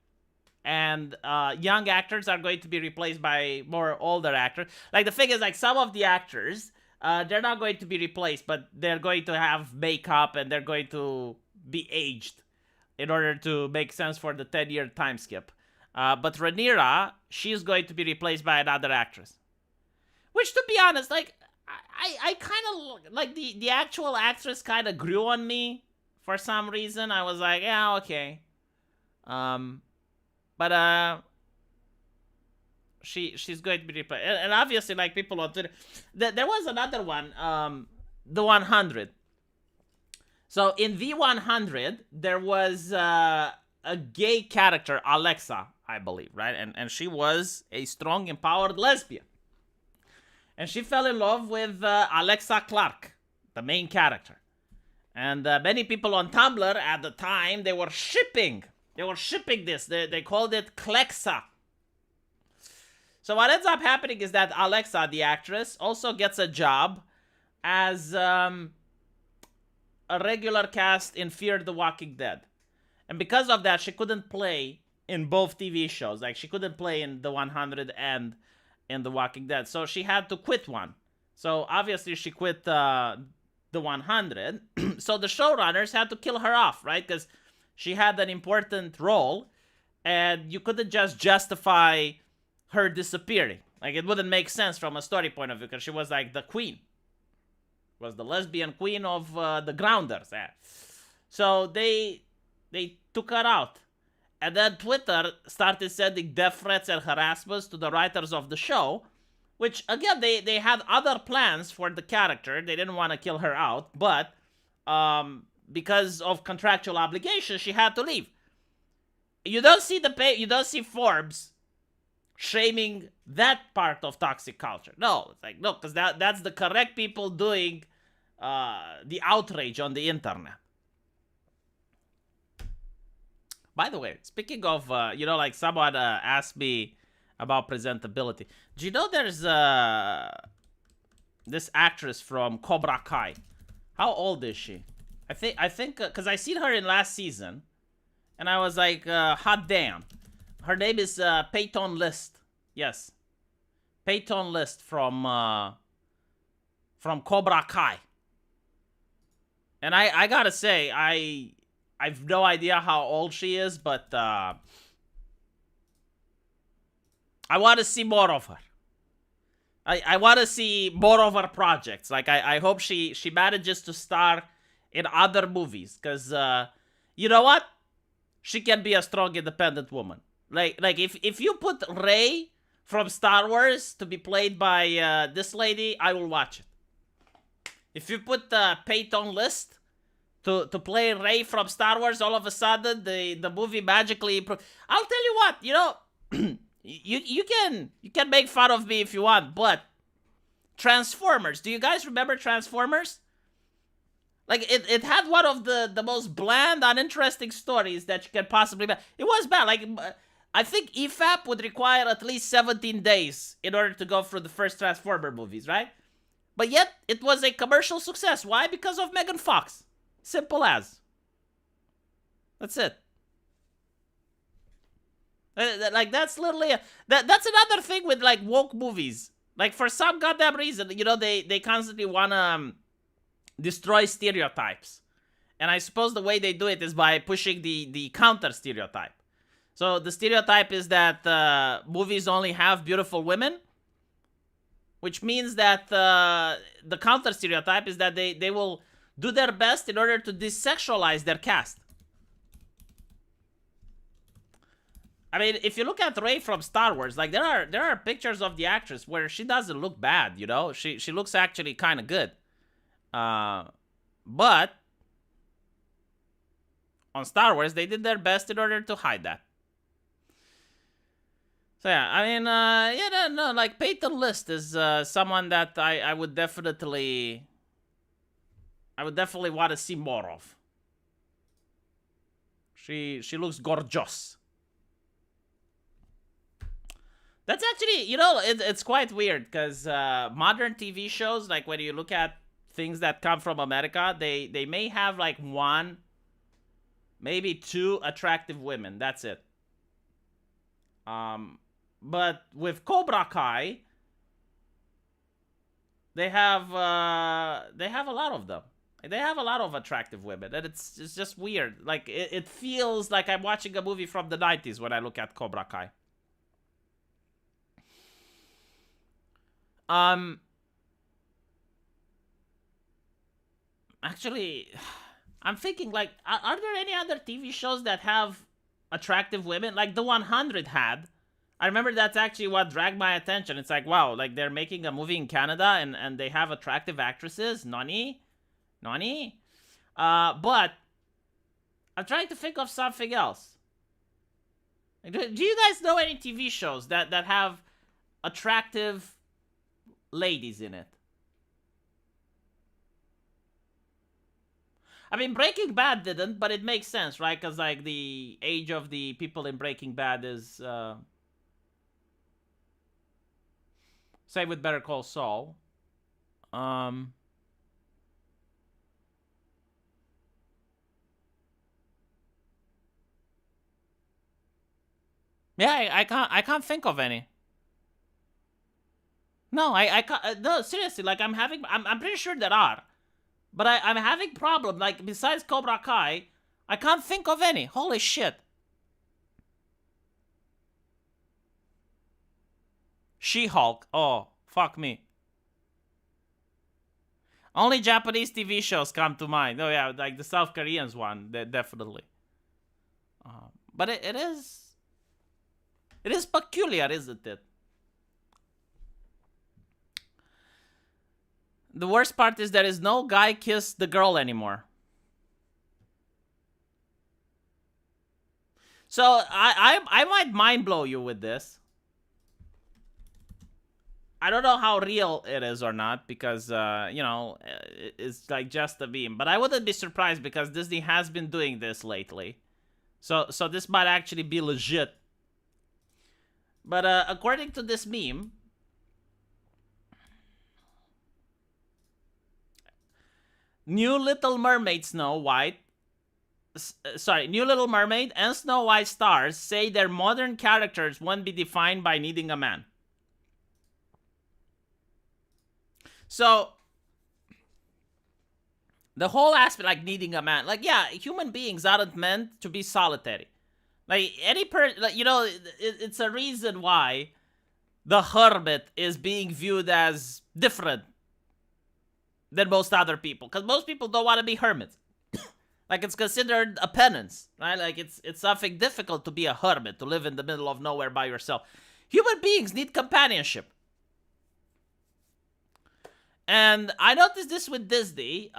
And young actors are going to be replaced by more older actors. Like, the thing is, like, some of the actors, they're not going to be replaced, but they're going to have makeup and they're going to be aged in order to make sense for the 10-year time skip. But Rhaenyra, she's going to be replaced by another actress. Which, to be honest, like, I kind of, like, the actual actress kind of grew on me for some reason. I was like, yeah, okay. But she's going to be replaced. And obviously, like, people on Twitter, there was another one, the 100. So in V100, there was a gay character, Alexa, I believe, right? And she was a strong, empowered lesbian. And she fell in love with Alexa Clark, the main character. And many people on Tumblr at the time, they were shipping this. They called it Klexa. So what ends up happening is that Alexa, the actress, also gets a job as a regular cast in Fear the Walking Dead. And because of that, she couldn't play in both TV shows. Like, she couldn't play in The 100 and in The Walking Dead. So she had to quit one. So obviously she quit The 100. So the showrunners had to kill her off, right? Because she had an important role, and you couldn't just justify her disappearing. Like, it wouldn't make sense from a story point of view, because she was like the queen. Was the lesbian queen of the Grounders. So they took her out. And then Twitter started sending death threats and harassments to the writers of the show, which, again, they had other plans for the character. They didn't want to kill her out, but because of contractual obligations, she had to leave. You don't see Forbes shaming that part of toxic culture. No, it's like, no, because that's the correct people doing the outrage on the internet. By the way, speaking of, like, someone asked me about presentability. Do you know there's this actress from Cobra Kai? How old is she? I think, because I seen her in last season, and I was like, hot damn. Her name is Peyton List. Yes, Peyton List from Cobra Kai. And I gotta say, I've no idea how old she is, but I want to see more of her. I want to see more of her projects. Like, I hope she manages to star in other movies, because you know what? She can be a strong, independent woman. Like if you put Rey from Star Wars to be played by this lady, I will watch it. If you put Peyton List to play Rey from Star Wars, all of a sudden the movie magically improved. I'll tell you what, you can make fun of me if you want, but Transformers. Do you guys remember Transformers? Like, it had one of the most bland, uninteresting stories that you can possibly make. It was bad. Like, I think EFAP would require at least 17 days in order to go through the first Transformer movies, right? But yet, it was a commercial success. Why? Because of Megan Fox. Simple as. That's it. Like, that's literally... That's another thing with, like, woke movies. Like, for some goddamn reason, they constantly want to destroy stereotypes. And I suppose the way they do it is by pushing the counter stereotype. So the stereotype is that movies only have beautiful women, which means that the counter stereotype is that they will do their best in order to desexualize their cast. I mean, if you look at Rey from Star Wars, like, there are pictures of the actress where she doesn't look bad, She looks actually kind of good. But on Star Wars, they did their best in order to hide that. So yeah, I mean, no, like Peyton List is someone that I would definitely want to see more of. She looks gorgeous. That's actually, it's quite weird because modern TV shows, like when you look at things that come from America, they may have like one, maybe two attractive women. That's it. But with Cobra Kai, they have a lot of them. They have a lot of attractive women, and it's just weird. Like it feels like I'm watching a movie from the 90s when I look at Cobra Kai. Actually, I'm thinking like, are there any other TV shows that have attractive women like the 100 had? I remember that's actually what dragged my attention. It's like, wow, like they're making a movie in Canada and they have attractive actresses. Nani? But I'm trying to think of something else. Do you guys know any TV shows that have attractive ladies in it? I mean, Breaking Bad didn't, but it makes sense, right? Because like the age of the people in Breaking Bad is same with Better Call Saul. Yeah, I can't think of any. No, I can't. No, seriously, like I'm pretty sure there are, but I'm having problem. Like besides Cobra Kai, I can't think of any. Holy shit. She-Hulk. Oh, fuck me. Only Japanese TV shows come to mind. Oh yeah, like the South Koreans one, definitely. But it is peculiar, isn't it? The worst part is there is no guy kiss the girl anymore. So I might mind blow you with this. I don't know how real it is or not because it's like just a meme. But I wouldn't be surprised because Disney has been doing this lately. So this might actually be legit. But according to this meme, New Little Mermaid New Little Mermaid and Snow White stars say their modern characters won't be defined by needing a man. So, the whole aspect, like needing a man, like, yeah, human beings aren't meant to be solitary. Like, it's a reason why the hermit is being viewed as different than most other people. Because most people don't want to be hermits. Like, it's considered a penance, right? Like, it's something difficult to be a hermit, to live in the middle of nowhere by yourself. Human beings need companionship. And I noticed this with Disney.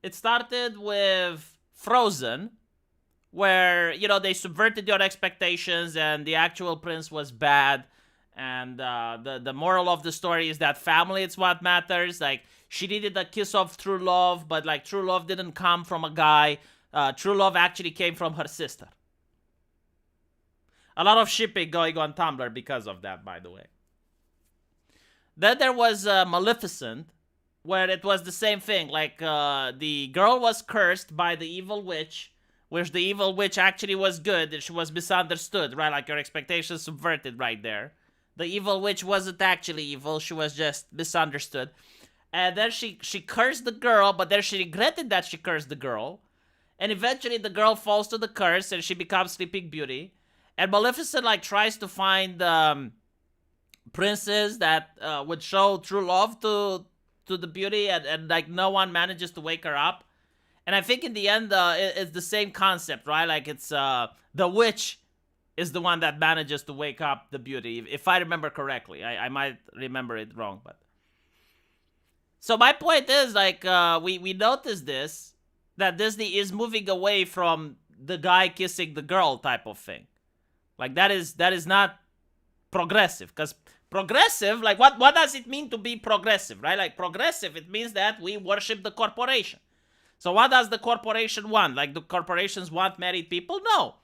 It started with Frozen, where, they subverted your expectations and the actual prince was bad. And the moral of the story is that family is what matters. Like, she needed a kiss of true love, but, like, true love didn't come from a guy. True love actually came from her sister. A lot of shipping going on Tumblr because of that, by the way. Then there was Maleficent, where it was the same thing. Like, the girl was cursed by the evil witch, which the evil witch actually was good. She was misunderstood, right? Like, your expectations subverted right there. The evil witch wasn't actually evil. She was just misunderstood. And then she cursed the girl, but then she regretted that she cursed the girl. And eventually the girl falls to the curse and she becomes Sleeping Beauty. And Maleficent, like, tries to find princes that would show true love to the beauty, and like no one manages to wake her up. And I think in the end it's the same concept, right? Like, it's the witch is the one that manages to wake up the beauty, if I remember correctly. I might remember it wrong, but So my point is, like, we noticed this, that Disney is moving away from the guy kissing the girl type of thing. Like, that is not progressive, because progressive, like, what does it mean to be progressive, right? Like, progressive, it means that we worship the corporation. So what does the corporation want? Like, do corporations want married people? No.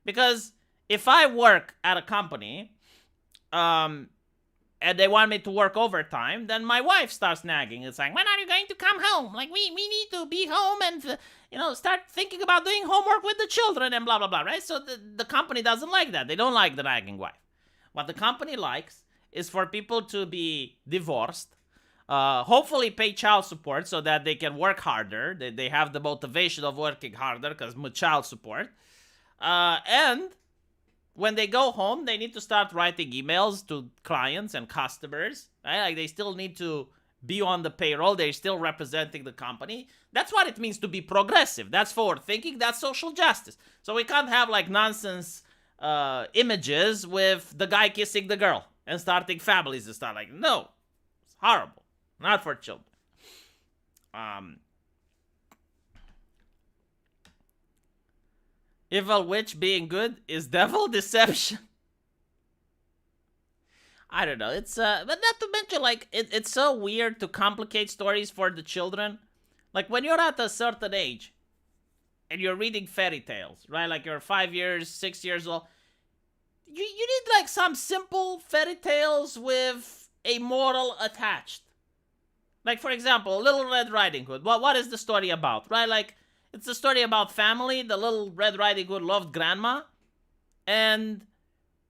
Because if I work at a company, and they want me to work overtime, then my wife starts nagging. It's like, when are you going to come home? Like, we need to be home and, start thinking about doing homework with the children and blah, blah, blah, right? So the company doesn't like that. They don't like the nagging wife. What the company likes is for people to be divorced, hopefully pay child support so that they can work harder. They have the motivation of working harder because child support. And when they go home, they need to start writing emails to clients and customers, right? Like, they still need to be on the payroll. They're still representing the company. That's what it means to be progressive. That's forward thinking. That's social justice. So we can't have, like, nonsense images with the guy kissing the girl and starting families and stuff. Like, no, it's horrible. Not for children. Evil witch being good is devil deception. I don't know. It's but not to mention, like, it's so weird to complicate stories for the children. Like, when you're at a certain age and you're reading fairy tales, right? Like, you're 5 years, 6 years old. You need, like, some simple fairy tales with a moral attached. Like, for example, Little Red Riding Hood. What is the story about, right? Like, it's a story about family. The Little Red Riding Hood loved grandma, and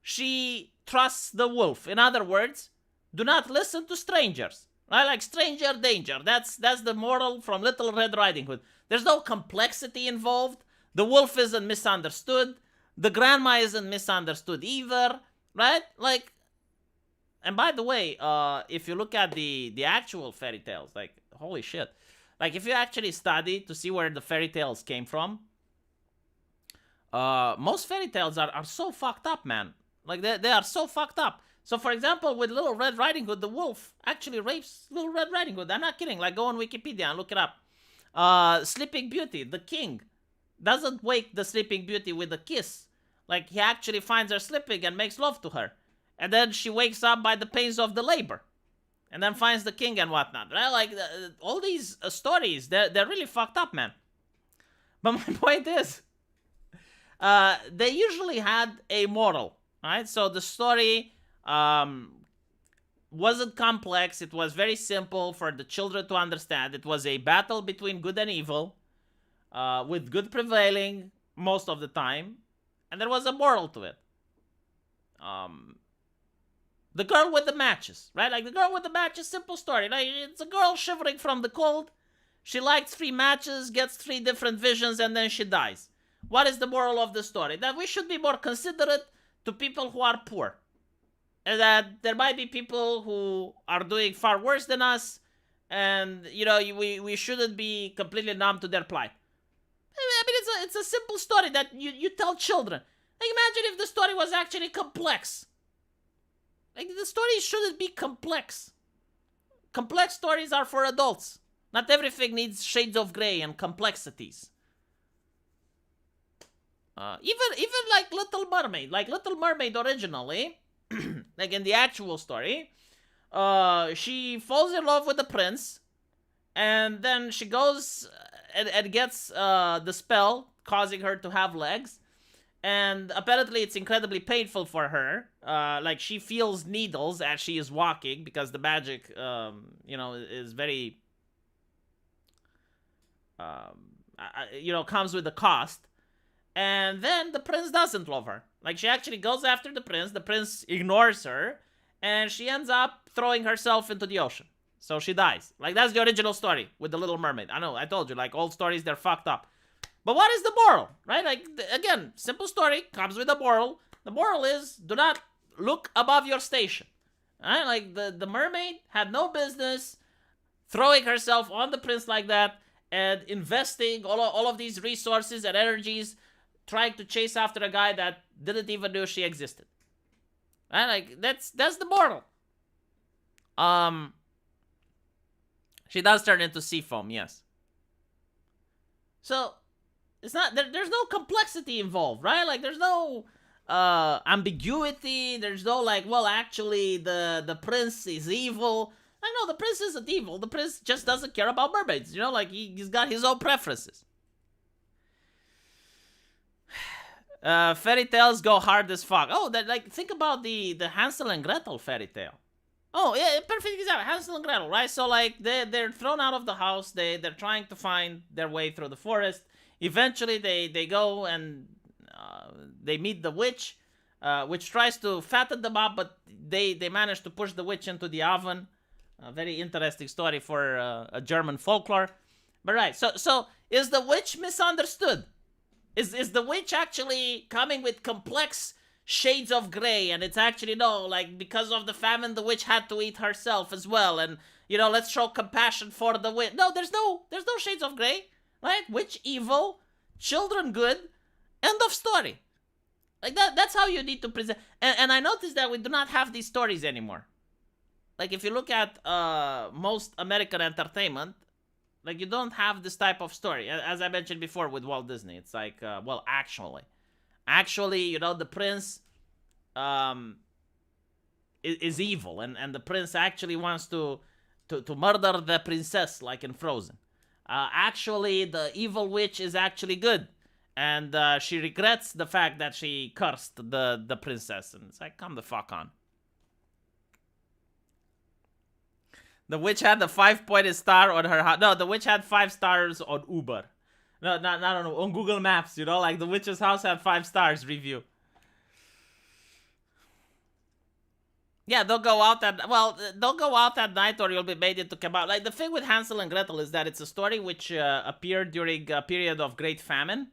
she trusts the wolf. In other words, do not listen to strangers. Right? Like, stranger danger. That's the moral from Little Red Riding Hood. There's no complexity involved. The wolf isn't misunderstood. The grandma isn't misunderstood either. Right? Like, and by the way, if you look at the actual fairy tales, like, holy shit. Like, if you actually study to see where the fairy tales came from, most fairy tales are so fucked up, man. Like, they are so fucked up. So, for example, with Little Red Riding Hood, the wolf actually rapes Little Red Riding Hood. I'm not kidding. Like, go on Wikipedia and look it up. Sleeping Beauty, the king, doesn't wake the Sleeping Beauty with a kiss. Like, he actually finds her sleeping and makes love to her. And then she wakes up by the pains of the labor. And then finds the king and whatnot, right? Like, all these stories, they're really fucked up, man. But my point is, they usually had a moral, right? So the story wasn't complex. It was very simple for the children to understand. It was a battle between good and evil, with good prevailing most of the time. And there was a moral to it. The girl with the matches, right? Like, the girl with the matches, simple story. Like, it's a girl shivering from the cold. She lights 3 matches, gets 3 different visions, and then she dies. What is the moral of the story? That we should be more considerate to people who are poor. And that there might be people who are doing far worse than us. And, we shouldn't be completely numb to their plight. I mean, it's a simple story that you tell children. Like, imagine if the story was actually complex. Like, the stories shouldn't be complex. Complex stories are for adults. Not everything needs shades of gray and complexities. Even like Little Mermaid. Like, Little Mermaid originally, like in the actual story, she falls in love with the prince. And then she goes and gets the spell, causing her to have legs. And apparently it's incredibly painful for her. Like, she feels needles as she is walking because the magic, is very, comes with a cost. And then the prince doesn't love her. Like, she actually goes after the prince ignores her, and she ends up throwing herself into the ocean. So she dies. Like, that's the original story with the Little Mermaid. I know, I told you, like, old stories, they're fucked up. But what is the moral, right? Like, again, simple story, comes with a moral. The moral is, do not look above your station. Right? Like, the mermaid had no business throwing herself on the prince like that and investing all of these resources and energies trying to chase after a guy that didn't even know she existed. Right? Like, that's the moral. She does turn into sea foam, yes. So it's not there's no complexity involved, right? Like there's no ambiguity. There's no like, well, actually the prince is evil. Like, no, the prince isn't evil. The prince just doesn't care about mermaids. You know, like he's got his own preferences. Fairy tales go hard as fuck. Oh, that, like, think about the Hansel and Gretel fairy tale. Oh yeah, perfect example. Hansel and Gretel, right? So like they're thrown out of the house. They're trying to find their way through the forest. Eventually they go and they meet the witch, which tries to fatten them up, but they manage to push the witch into the oven. A very interesting story for a German folklore. But right, so is the witch misunderstood? Is the witch actually coming with complex shades of gray, and it's actually, no, like, because of the famine the witch had to eat herself as well, and, you know, let's show compassion for the witch. No, there's no shades of gray, right? Witch evil, children good, end of story. Like that's how you need to present. And I noticed that we do not have these stories anymore. Like if you look at most American entertainment, like you don't have this type of story. As I mentioned before with Walt Disney, it's like, well, actually, you know, the prince is evil, and the prince actually wants to murder the princess, like in Frozen. Actually, the evil witch is actually good, and she regrets the fact that she cursed the princess. And it's like, come the fuck on. The witch had the 5-pointed star on her house. No, the witch had 5 stars on Uber. No, not on Google Maps, you know? Like, the witch's house had 5 stars review. Yeah, they'll go out at night, or you'll be made into kebab. Like, the thing with Hansel and Gretel is that it's a story which appeared during a period of great famine.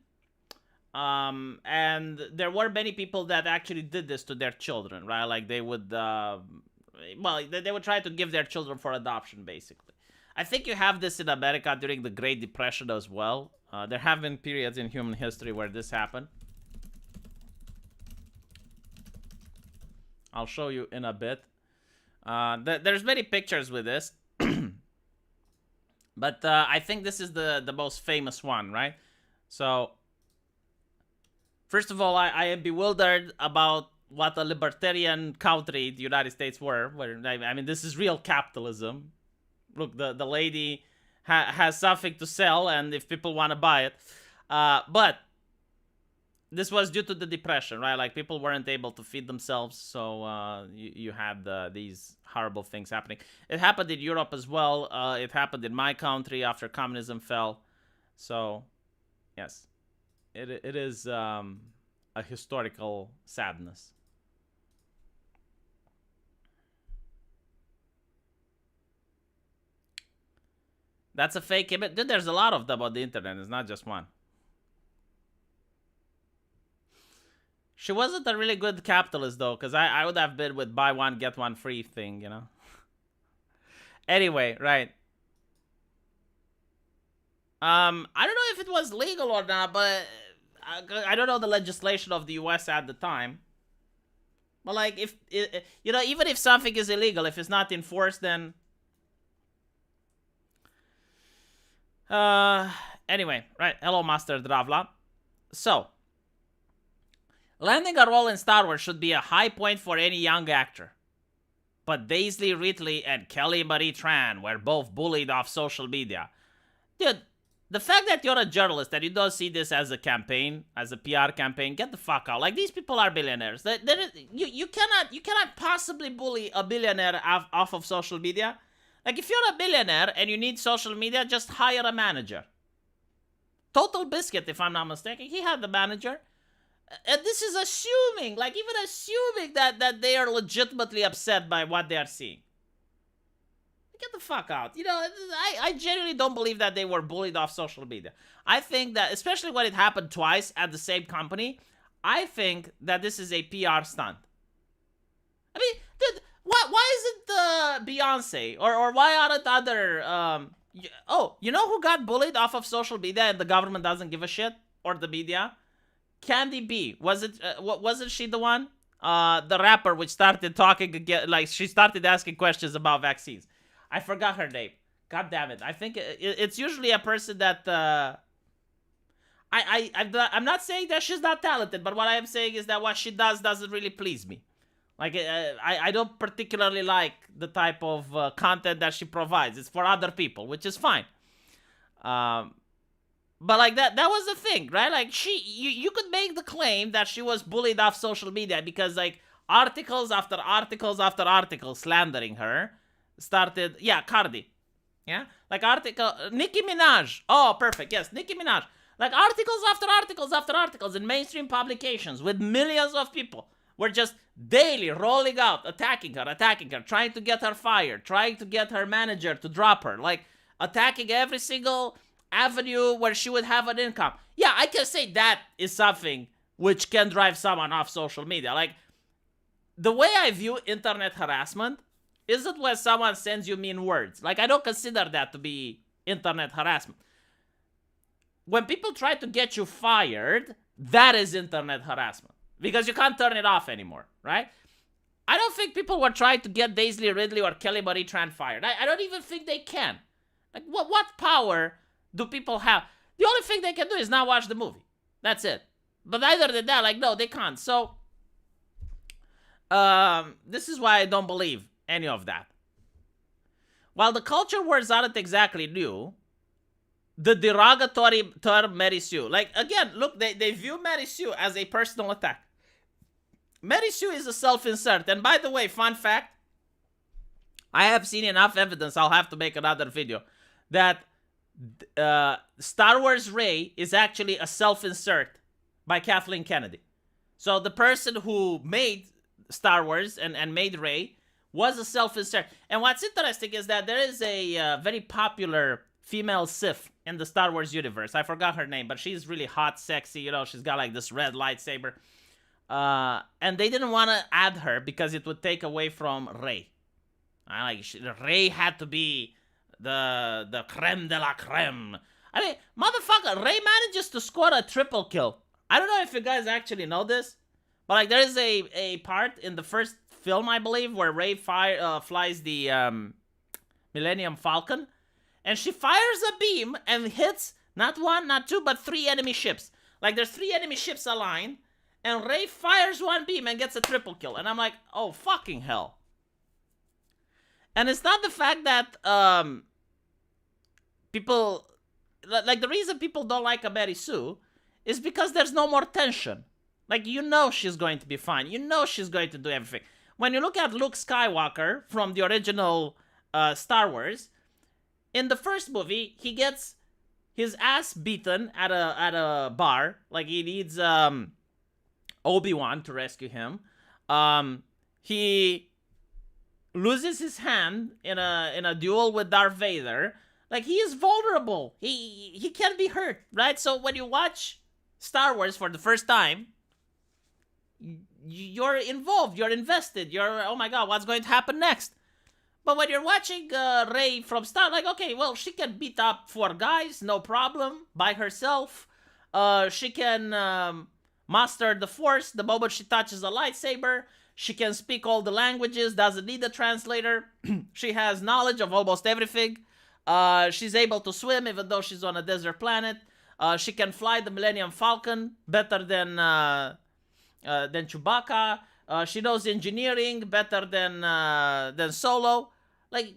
And there were many people that actually did this to their children, right? Like, they would, they would try to give their children for adoption, basically. I think you have this in America during the Great Depression as well. There have been periods in human history where this happened. I'll show you in a bit. There's many pictures with this. But I think this is the most famous one, right? So, first of all, I am bewildered about what a libertarian country the United States were. Where, I mean, this is real capitalism. Look, the lady has something to sell, and if people want to buy it. But this was due to the depression, right? Like, people weren't able to feed themselves, so you had these horrible things happening. It happened in Europe as well. It happened in my country after communism fell. So, yes, it is a historical sadness. That's a fake image. Dude, there's a lot of them on the internet. It's not just one. She wasn't a really good capitalist, though, because I would have been with buy one, get one free thing, you know? Anyway, right. I don't know if it was legal or not, but I don't know the legislation of the US at the time. But, like, if, you know, even if something is illegal, if it's not enforced, then... Anyway, right. Hello, Master Dravla. So, landing a role in Star Wars should be a high point for any young actor. But Daisy Ridley and Kelly Marie Tran were both bullied off social media. Dude, the fact that you're a journalist and you don't see this as a campaign, as a PR campaign, get the fuck out. Like, these people are billionaires. You cannot possibly bully a billionaire off of social media. Like, if you're a billionaire and you need social media, just hire a manager. Total Biscuit, if I'm not mistaken, he had the manager. And this is assuming, like, even assuming that they are legitimately upset by what they are seeing. Get the fuck out. You know, I genuinely don't believe that they were bullied off social media. I think that, especially when it happened twice at the same company, I think that this is a PR stunt. I mean, dude, why isn't Beyonce or why aren't other you know who got bullied off of social media and the government doesn't give a shit, or the media? Candy B. Wasn't she the one? The rapper which started talking again, like she started asking questions about vaccines. I forgot her name. God damn it. I think it's usually a person that I'm not saying that she's not talented, but what I am saying is that what she does doesn't really please me. Like, I don't particularly like the type of content that she provides. It's for other people, which is fine. But like that was the thing, right? Like you could make the claim that she was bullied off social media because like articles after articles after articles slandering her started. Yeah, Cardi. Yeah, like Nicki Minaj. Oh, perfect. Yes, Nicki Minaj. Like articles after articles after articles in mainstream publications with millions of people were just daily rolling out, attacking her, trying to get her fired, trying to get her manager to drop her, like attacking every single avenue where she would have an income. Yeah, I can say that is something which can drive someone off social media. Like, the way I view internet harassment isn't when someone sends you mean words. Like, I don't consider that to be internet harassment. When people try to get you fired, that is internet harassment. Because you can't turn it off anymore, right? I don't think people were trying to get Daisy Ridley or Kelly Marie Tran fired. I don't even think they can. Like, what power do people have? The only thing they can do is not watch the movie. That's it. But other than that, like, no, they can't. So, this is why I don't believe any of that. While the culture wars aren't exactly new, the derogatory term Mary Sue, like, again, look, they view Mary Sue as a personal attack. Mary Sue is a self-insert. And by the way, fun fact, I have seen enough evidence, I'll have to make another video, that Star Wars Rey is actually a self-insert by Kathleen Kennedy. So the person who made Star Wars and made Rey was a self-insert. And what's interesting is that there is a very popular female Sith in the Star Wars universe. I forgot her name, but she's really hot, sexy, you know, she's got like this red lightsaber. And they didn't want to add her because it would take away from Rey. Rey had to be the creme de la creme. I mean, motherfucker, Rey manages to score a triple kill. I don't know if you guys actually know this, but like there is a part in the first film, I believe, where Rey flies the Millennium Falcon, and she fires a beam and hits not one, not two, but 3 enemy ships. Like there's 3 enemy ships aligned, and Rey fires one beam and gets a triple kill. And I'm like, oh, fucking hell. And it's not the fact that people, like the reason people don't like a Mary Sue is because there's no more tension. Like, you know she's going to be fine. You know she's going to do everything. When you look at Luke Skywalker from the original Star Wars, in the first movie, he gets his ass beaten at a bar. Like, he needs Obi-Wan to rescue him. He loses his hand in a duel with Darth Vader. Like, he is vulnerable. He can be hurt, right? So when you watch Star Wars for the first time, you're involved, you're invested, you're, oh my god, what's going to happen next? But when you're watching Rey from Star, like, okay, well, she can beat up 4 guys, no problem, by herself. She can master the Force the moment she touches a lightsaber. She can speak all the languages, doesn't need a translator. She has knowledge of almost everything. She's able to swim even though she's on a desert planet. She can fly the Millennium Falcon better than Chewbacca. She knows engineering better than Solo. Like,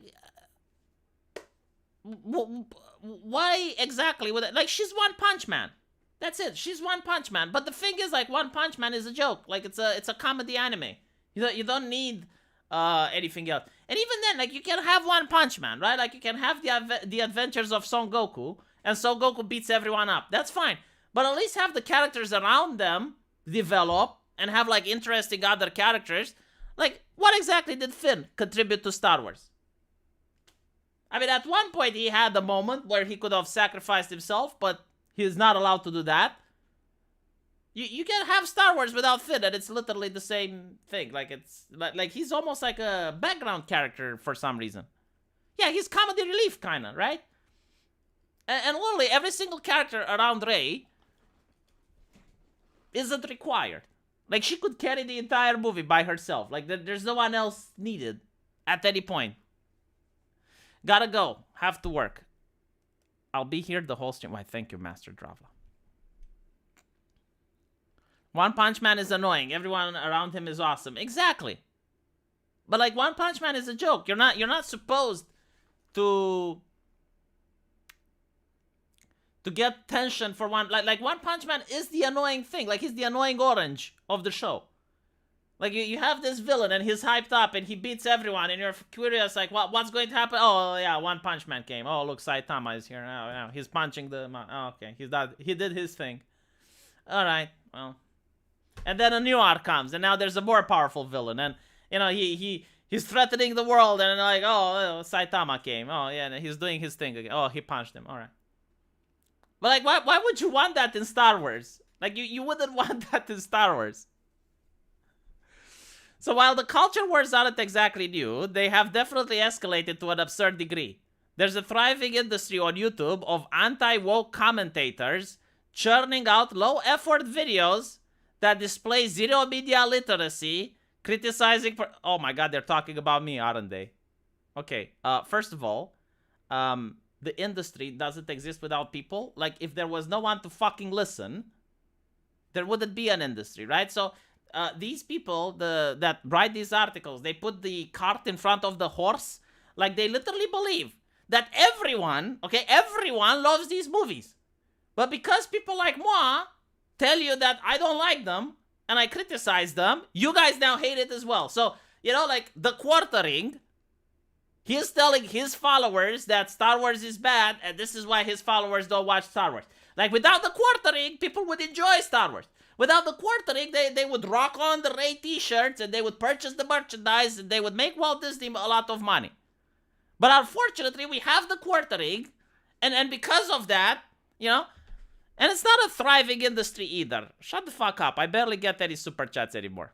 why exactly would like, she's One Punch Man. That's it. She's One Punch Man. But the thing is, like, One Punch Man is a joke. Like, it's a comedy anime. You don't need anything else. And even then, like, you can have One Punch Man, right? Like, you can have the adventures of Son Goku, and Son Goku beats everyone up. That's fine. But at least have the characters around them develop and have, like, interesting other characters. Like, what exactly did Finn contribute to Star Wars? I mean, at one point he had a moment where he could have sacrificed himself, but he's not allowed to do that. You can have Star Wars without Finn, and it's literally the same thing. Like, it's like he's almost like a background character for some reason. Yeah, he's comedy relief, kind of, right? And literally every single character around Rey isn't required. Like, she could carry the entire movie by herself. Like, there's no one else needed at any point. Gotta go. Have to work. I'll be here the whole stream. Why, thank you, Master Drava. One Punch Man is annoying. Everyone around him is awesome. Exactly. But like One Punch Man is a joke. You're not supposed to get tension for one. Like One Punch Man is the annoying thing. Like he's the annoying orange of the show. Like you have this villain and he's hyped up and he beats everyone and you're curious like what's going to happen? Oh yeah, One Punch Man came. Oh look, Saitama is here now. Yeah, he's punching the. Oh, okay, he did his thing. All right, well, and then a new arc comes and now there's a more powerful villain and you know he's threatening the world and like oh Saitama came. Oh yeah, and he's doing his thing again. Oh he punched him. All right, but like why would you want that in Star Wars? Like you wouldn't want that in Star Wars. So while the culture wars aren't exactly new, they have definitely escalated to an absurd degree. There's a thriving industry on YouTube of anti-woke commentators churning out low-effort videos that display zero media literacy, criticizing... Oh my god, they're talking about me, aren't they? Okay, first of all, the industry doesn't exist without people. Like, if there was no one to fucking listen, there wouldn't be an industry, right? So... these people that write these articles, they put the cart in front of the horse. Like they literally believe that everyone loves these movies. But because people like moi tell you that I don't like them and I criticize them, you guys now hate it as well. So, you know, like the quartering, he's telling his followers that Star Wars is bad and this is why his followers don't watch Star Wars. Like without the quartering, people would enjoy Star Wars. Without the quartering, they would rock on the Ray t-shirts and they would purchase the merchandise and they would make Walt Disney a lot of money. But unfortunately, we have the quartering and because of that, you know, and it's not a thriving industry either. Shut the fuck up. I barely get any super chats anymore.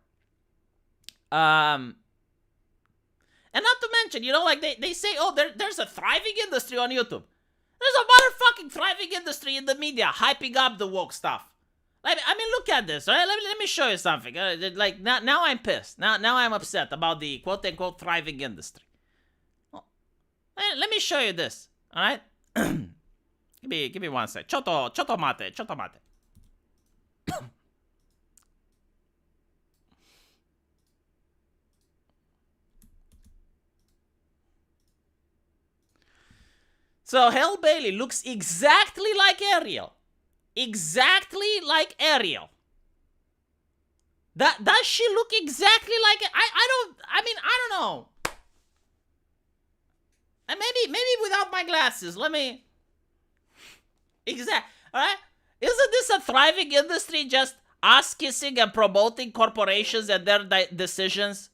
And not to mention, you know, like they say, oh, there's a thriving industry on YouTube. There's a motherfucking thriving industry in the media hyping up the woke stuff. I mean, look at this, right? Let me show you something. Like, now I'm pissed. Now I'm upset about the quote-unquote thriving industry. Well, let me show you this, all right? give me one sec. Choto mate. So, Hale Bailey looks exactly like Ariel. Exactly like Ariel. Does she look exactly like it? I don't know. And maybe without my glasses. Let me. Alright? Isn't this a thriving industry, just ass kissing and promoting corporations and their decisions?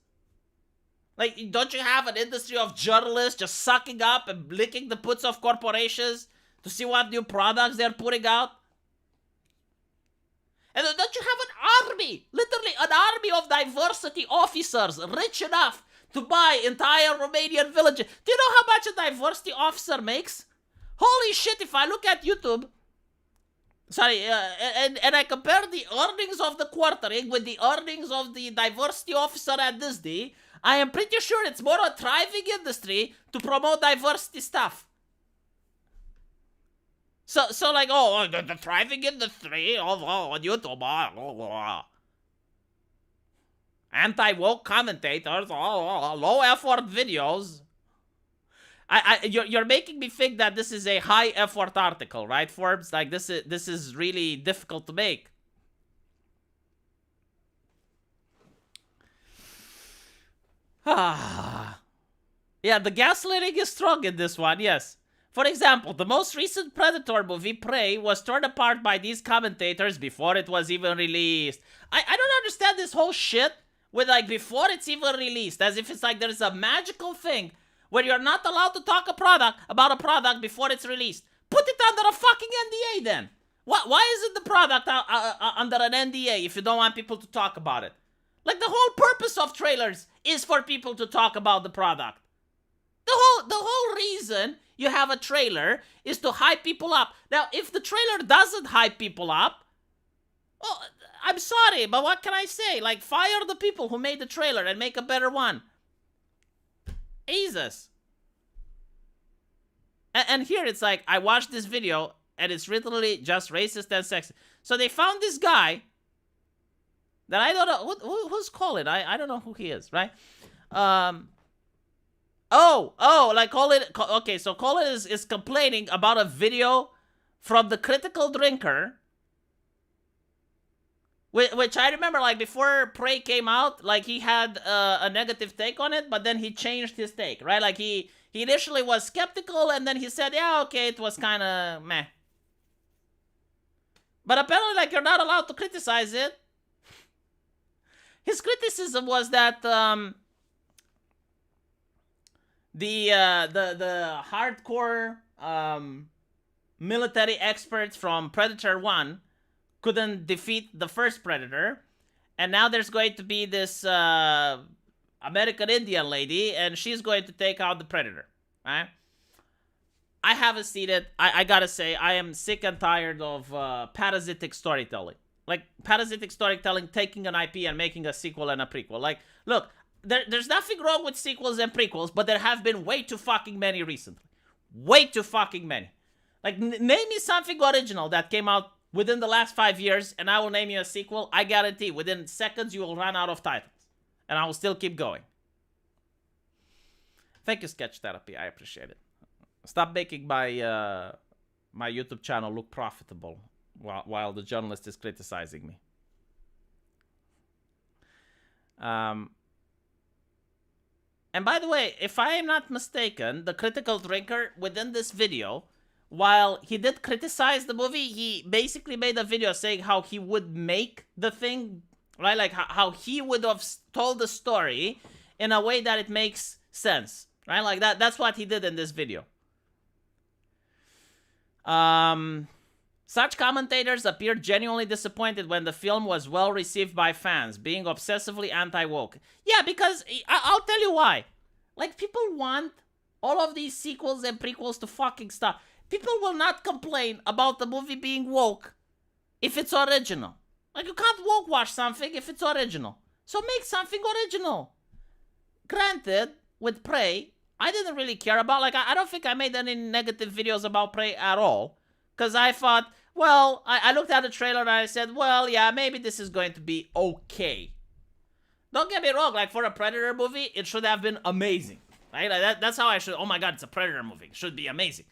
Like, don't you have an industry of journalists just sucking up and licking the putts of corporations to see what new products they're putting out? And don't you have an army, literally an army of diversity officers rich enough to buy entire Romanian villages? Do you know how much a diversity officer makes? Holy shit, if I look at YouTube, and I compare the earnings of the quartering with the earnings of the diversity officer at Disney, I am pretty sure it's more a thriving industry to promote diversity stuff. So like, the thriving industry of YouTube, anti-woke commentators, low-effort videos. You're making me think that this is a high-effort article, right, Forbes? Like, this is really difficult to make. Yeah, the gaslighting is strong in this one, yes. For example, the most recent Predator movie, Prey, was torn apart by these commentators before it was even released. I don't understand this whole shit with, like, before it's even released. As if it's like there's a magical thing where you're not allowed to talk about a product before it's released. Put it under a fucking NDA then. Why isn't the product under an NDA if you don't want people to talk about it? Like, the whole purpose of trailers is for people to talk about the product. The whole reason you have a trailer is to hype people up. Now, if the trailer doesn't hype people up, well, I'm sorry, but what can I say? Like, fire the people who made the trailer and make a better one. Jesus. And here it's like, I watched this video and it's literally just racist and sexist. So they found this guy that I don't know who's Colin. I don't know who he is, right? Like Colin. Okay, so Colin is complaining about a video from the Critical Drinker, which I remember, like, before Prey came out, like, he had a negative take on it, but then he changed his take, right? Like, he initially was skeptical, and then he said, yeah, okay, it was kind of meh. But apparently, like, you're not allowed to criticize it. His criticism was that the hardcore military experts from Predator 1 couldn't defeat the first Predator, and now there's going to be this American Indian lady, and she's going to take out the Predator, right? I haven't seen it. I gotta say, I am sick and tired of parasitic storytelling. Like, parasitic storytelling, taking an IP and making a sequel and a prequel. Like, look, there's nothing wrong with sequels and prequels, but there have been way too fucking many recently. Way too fucking many. Like, name me something original that came out within the last 5 years, and I will name you a sequel. I guarantee within seconds you will run out of titles. And I will still keep going. Thank you, Sketch Therapy. I appreciate it. Stop making my my YouTube channel look profitable while the journalist is criticizing me. And by the way, if I am not mistaken, the Critical Drinker within this video, while he did criticize the movie, he basically made a video saying how he would make the thing, right? Like how he would have told the story in a way that it makes sense, right? Like that's what he did in this video. Such commentators appeared genuinely disappointed when the film was well received by fans, being obsessively anti-woke. Yeah, because I'll tell you why. Like, people want all of these sequels and prequels to fucking stop. People will not complain about the movie being woke if it's original. Like, you can't woke wash something if it's original. So make something original. Granted, with Prey, I didn't really care about, like, I don't think I made any negative videos about Prey at all. Because I thought, well, I looked at the trailer and I said, well, yeah, maybe this is going to be okay. Don't get me wrong, like, for a Predator movie, it should have been amazing. Right? Like, that's how I should, oh my god, it's a Predator movie. It should be amazing.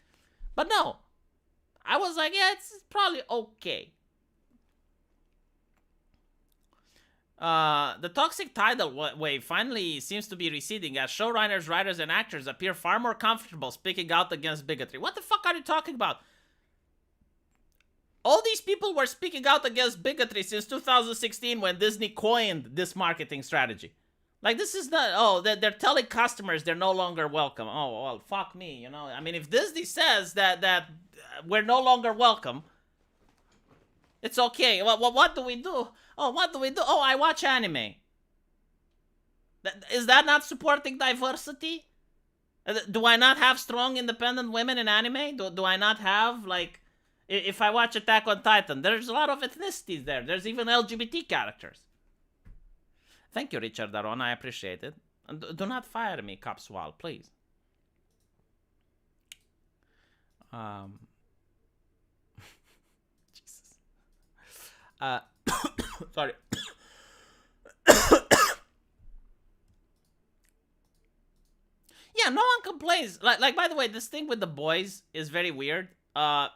But no. I was like, yeah, it's probably okay. The toxic tidal wave finally seems to be receding as showrunners, writers, and actors appear far more comfortable speaking out against bigotry. What the fuck are you talking about? All these people were speaking out against bigotry since 2016 when Disney coined this marketing strategy. Like, this is not, oh, they're telling customers they're no longer welcome. Oh, well, fuck me, you know. I mean, if Disney says that we're no longer welcome, it's okay. What do we do? Oh, what do we do? Oh, I watch anime. Is that not supporting diversity? Do I not have strong independent women in anime? Do I not have, like, if I watch Attack on Titan, there's a lot of ethnicities there. There's even LGBT characters. Thank you, Richard Aron. I appreciate it. And do not fire me, Capswal, please. Jesus. Sorry. Yeah, no one complains. Like, by the way, this thing with The Boys is very weird.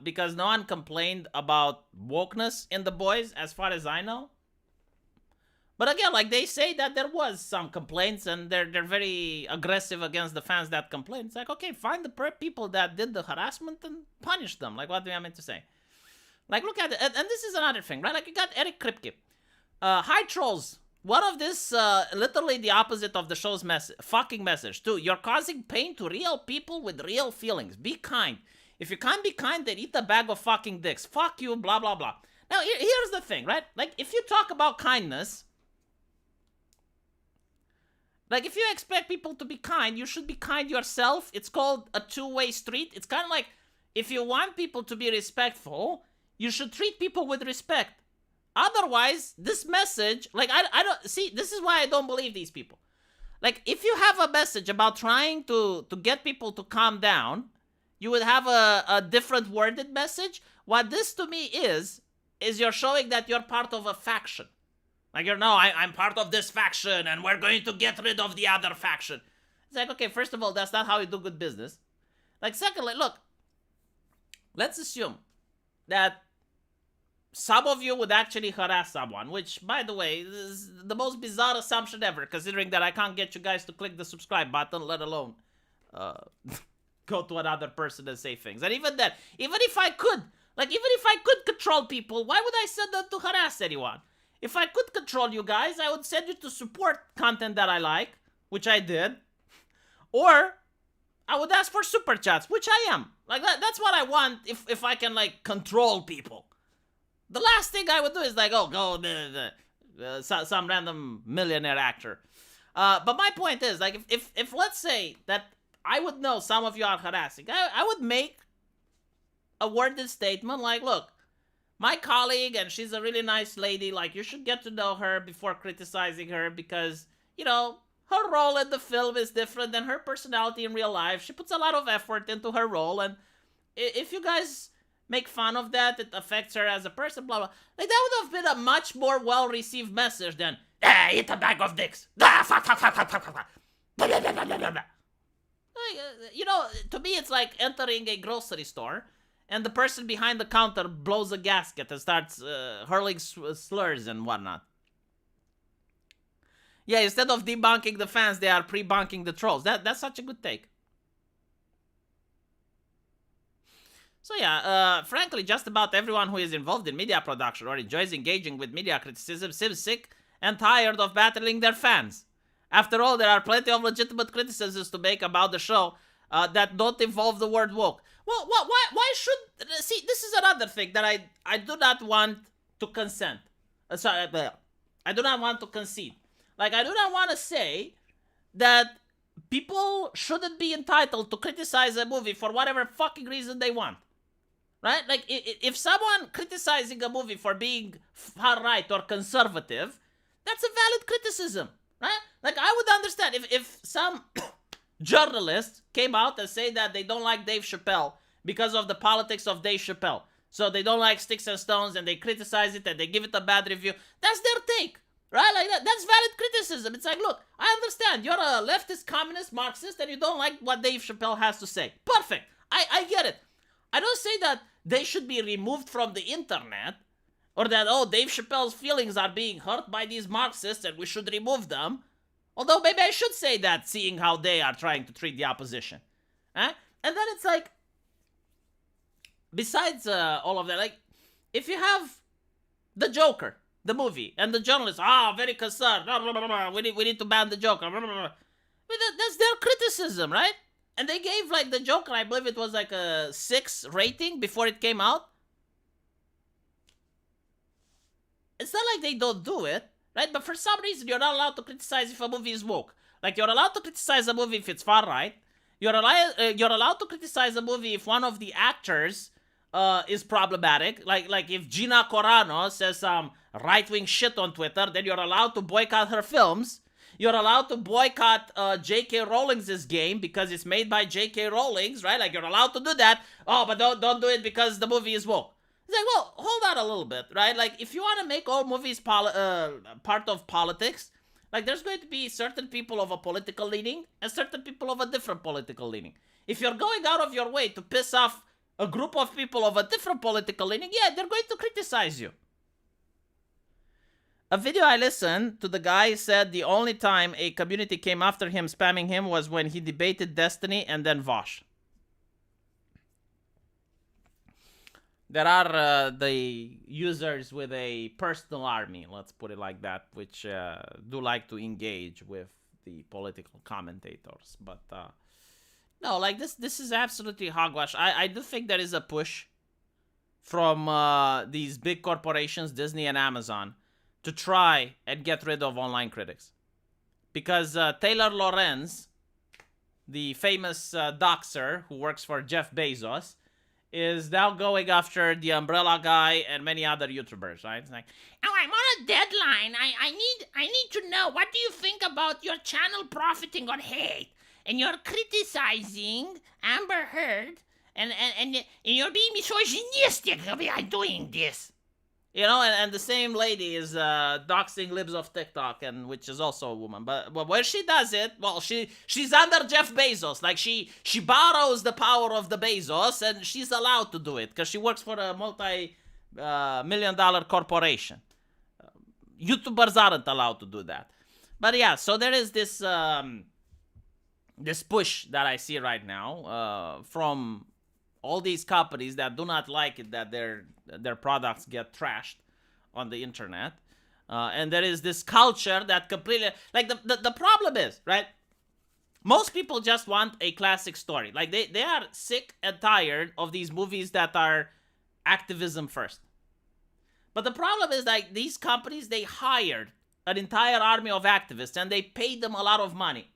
Because no one complained about wokeness in The Boys, as far as I know. But again, like, they say that there was some complaints, and they're very aggressive against the fans that complain. It's like, okay, find the people that did the harassment and punish them. Like, what do I mean to say? Like, look at it. And this is another thing, right? Like, you got Eric Kripke. Hi, trolls. What of this, literally the opposite of the show's fucking message, too. You're causing pain to real people with real feelings. Be kind. If you can't be kind, then eat a bag of fucking dicks. Fuck you, blah, blah, blah. Now, here's the thing, right? Like, if you talk about kindness, like, if you expect people to be kind, you should be kind yourself. It's called a two-way street. It's kind of like, if you want people to be respectful, you should treat people with respect. Otherwise, this message, like, I don't, see, this is why I don't believe these people. Like, if you have a message about trying to get people to calm down, you would have a different worded message. What this to me is you're showing that you're part of a faction. Like, I'm part of this faction and we're going to get rid of the other faction. It's like, okay, first of all, that's not how you do good business. Like, secondly, look, let's assume that some of you would actually harass someone, which, by the way, is the most bizarre assumption ever, considering that I can't get you guys to click the subscribe button, let alone go to another person and say things. And even then, even if I could control people, why would I send them to harass anyone? If I could control you guys, I would send you to support content that I like, which I did. Or I would ask for super chats, which I am. Like, that's what I want if I can, like, control people. The last thing I would do is, like, some random millionaire actor. But my point is, like, if let's say that I would know some of you are harassing, I would make a worded statement like, look, my colleague, and she's a really nice lady, like, you should get to know her before criticizing her because, you know, her role in the film is different than her personality in real life. She puts a lot of effort into her role, and if you guys make fun of that, it affects her as a person, blah, blah. Like, that would have been a much more well-received message than, eat a bag of dicks. You know, to me, it's like entering a grocery store, and the person behind the counter blows a gasket and starts hurling slurs and whatnot. Yeah, instead of debunking the fans, they are pre-bunking the trolls. That's such a good take. So yeah, frankly, just about everyone who is involved in media production or enjoys engaging with media criticism seems sick and tired of battling their fans. After all, there are plenty of legitimate criticisms to make about the show that don't involve the word woke. Well, why should... See, this is another thing that I do not want to consent. I do not want to concede. Like, I do not want to say that people shouldn't be entitled to criticize a movie for whatever fucking reason they want. Right? Like, if someone criticizing a movie for being far-right or conservative, that's a valid criticism. Right? Like, I would understand if some journalist came out and say that they don't like Dave Chappelle because of the politics of Dave Chappelle. So they don't like Sticks and Stones and they criticize it and they give it a bad review. That's their take. Right? Like, that's valid criticism. It's like, look, I understand. You're a leftist, communist, Marxist, and you don't like what Dave Chappelle has to say. Perfect. I get it. I don't say that they should be removed from the internet, or that, oh, Dave Chappelle's feelings are being hurt by these Marxists and we should remove them. Although maybe I should say that, seeing how they are trying to treat the opposition. And then it's like, besides all of that, like, if you have the Joker, the movie, and the journalists, very concerned, blah, blah, blah, blah, we need to ban the Joker, blah, blah, blah. That's their criticism, right? And they gave, like, the Joker, I believe it was like a 6 rating before it came out. It's not like they don't do it, right? But for some reason, you're not allowed to criticize if a movie is woke. Like, you're allowed to criticize a movie if it's far-right. You're allowed to criticize a movie if one of the actors is problematic. Like if Gina Carano says some right-wing shit on Twitter, then you're allowed to boycott her films. You're allowed to boycott J.K. Rowling's game because it's made by J.K. Rowling's, right? Like, you're allowed to do that. Oh, but don't do it because the movie is woke. It's like, well, hold on a little bit, right? Like, if you want to make all movies part of politics, like, there's going to be certain people of a political leaning and certain people of a different political leaning. If you're going out of your way to piss off a group of people of a different political leaning, yeah, they're going to criticize you. A video I listened to, the guy said the only time a community came after him spamming him was when he debated Destiny and then Vosh. There are the users with a personal army, let's put it like that, which do like to engage with the political commentators. But no, like, this is absolutely hogwash. I do think there is a push from these big corporations, Disney and Amazon, to try and get rid of online critics. Because Taylor Lorenz, the famous doxer who works for Jeff Bezos, is now going after the Umbrella Guy and many other YouTubers, right? It's like, oh, I'm on a deadline. I need to know, what do you think about your channel profiting on hate? And you're criticizing Amber Heard and you're being misogynistic by doing this. You know, and the same lady is doxing libs of TikTok, and which is also a woman. But where she does it, well, she's under Jeff Bezos. Like she borrows the power of the Bezos, and she's allowed to do it because she works for a multi-million-dollar corporation. YouTubers aren't allowed to do that. But yeah, so there is this this push that I see right now from all these companies that do not like it that their products get trashed on the internet. And there is this culture that completely... Like, the problem is, right? Most people just want a classic story. Like, they are sick and tired of these movies that are activism first. But the problem is, like, these companies, they hired an entire army of activists and they paid them a lot of money.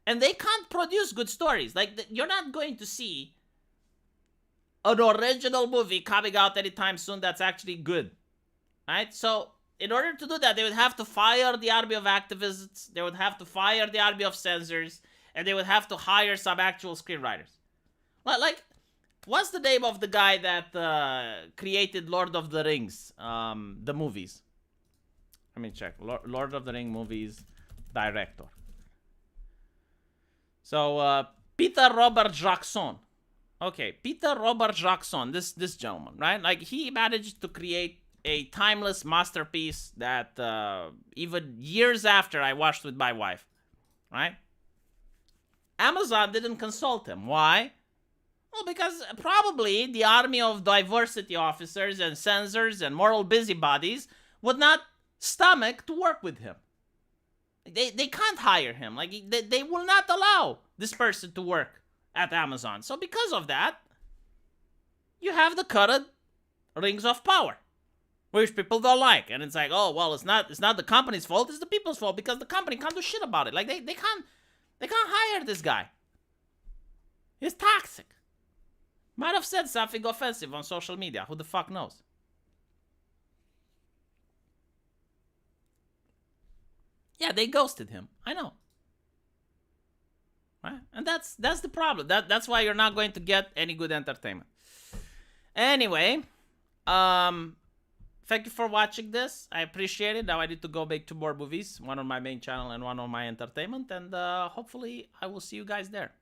And they can't produce good stories. Like, you're not going to see an original movie coming out anytime soon that's actually good, right? So in order to do that, they would have to fire the army of activists, they would have to fire the army of censors, and they would have to hire some actual screenwriters. Like, what's the name of the guy that created Lord of the Rings, the movies? Let me check. Lord of the Rings movies director. So Peter Robert Jackson. Okay, Peter Robert Jackson, this gentleman, right? Like, he managed to create a timeless masterpiece that even years after I watched with my wife, right? Amazon didn't consult him. Why? Well, because probably the army of diversity officers and censors and moral busybodies would not stomach to work with him. They can't hire him. Like, they will not allow this person to work at Amazon. So because of that, you have the current rings of power, which people don't like. And it's like, oh, well, it's not the company's fault, it's the people's fault, because the company can't do shit about it. Like, they can't hire this guy. He's toxic. Might have said something offensive on social media. Who the fuck knows? Yeah, they ghosted him. I know. Right? And that's the problem. That's why you're not going to get any good entertainment. Anyway, thank you for watching this. I appreciate it. Now I need to go make 2 more movies, one on my main channel and one on my entertainment, and hopefully I will see you guys there.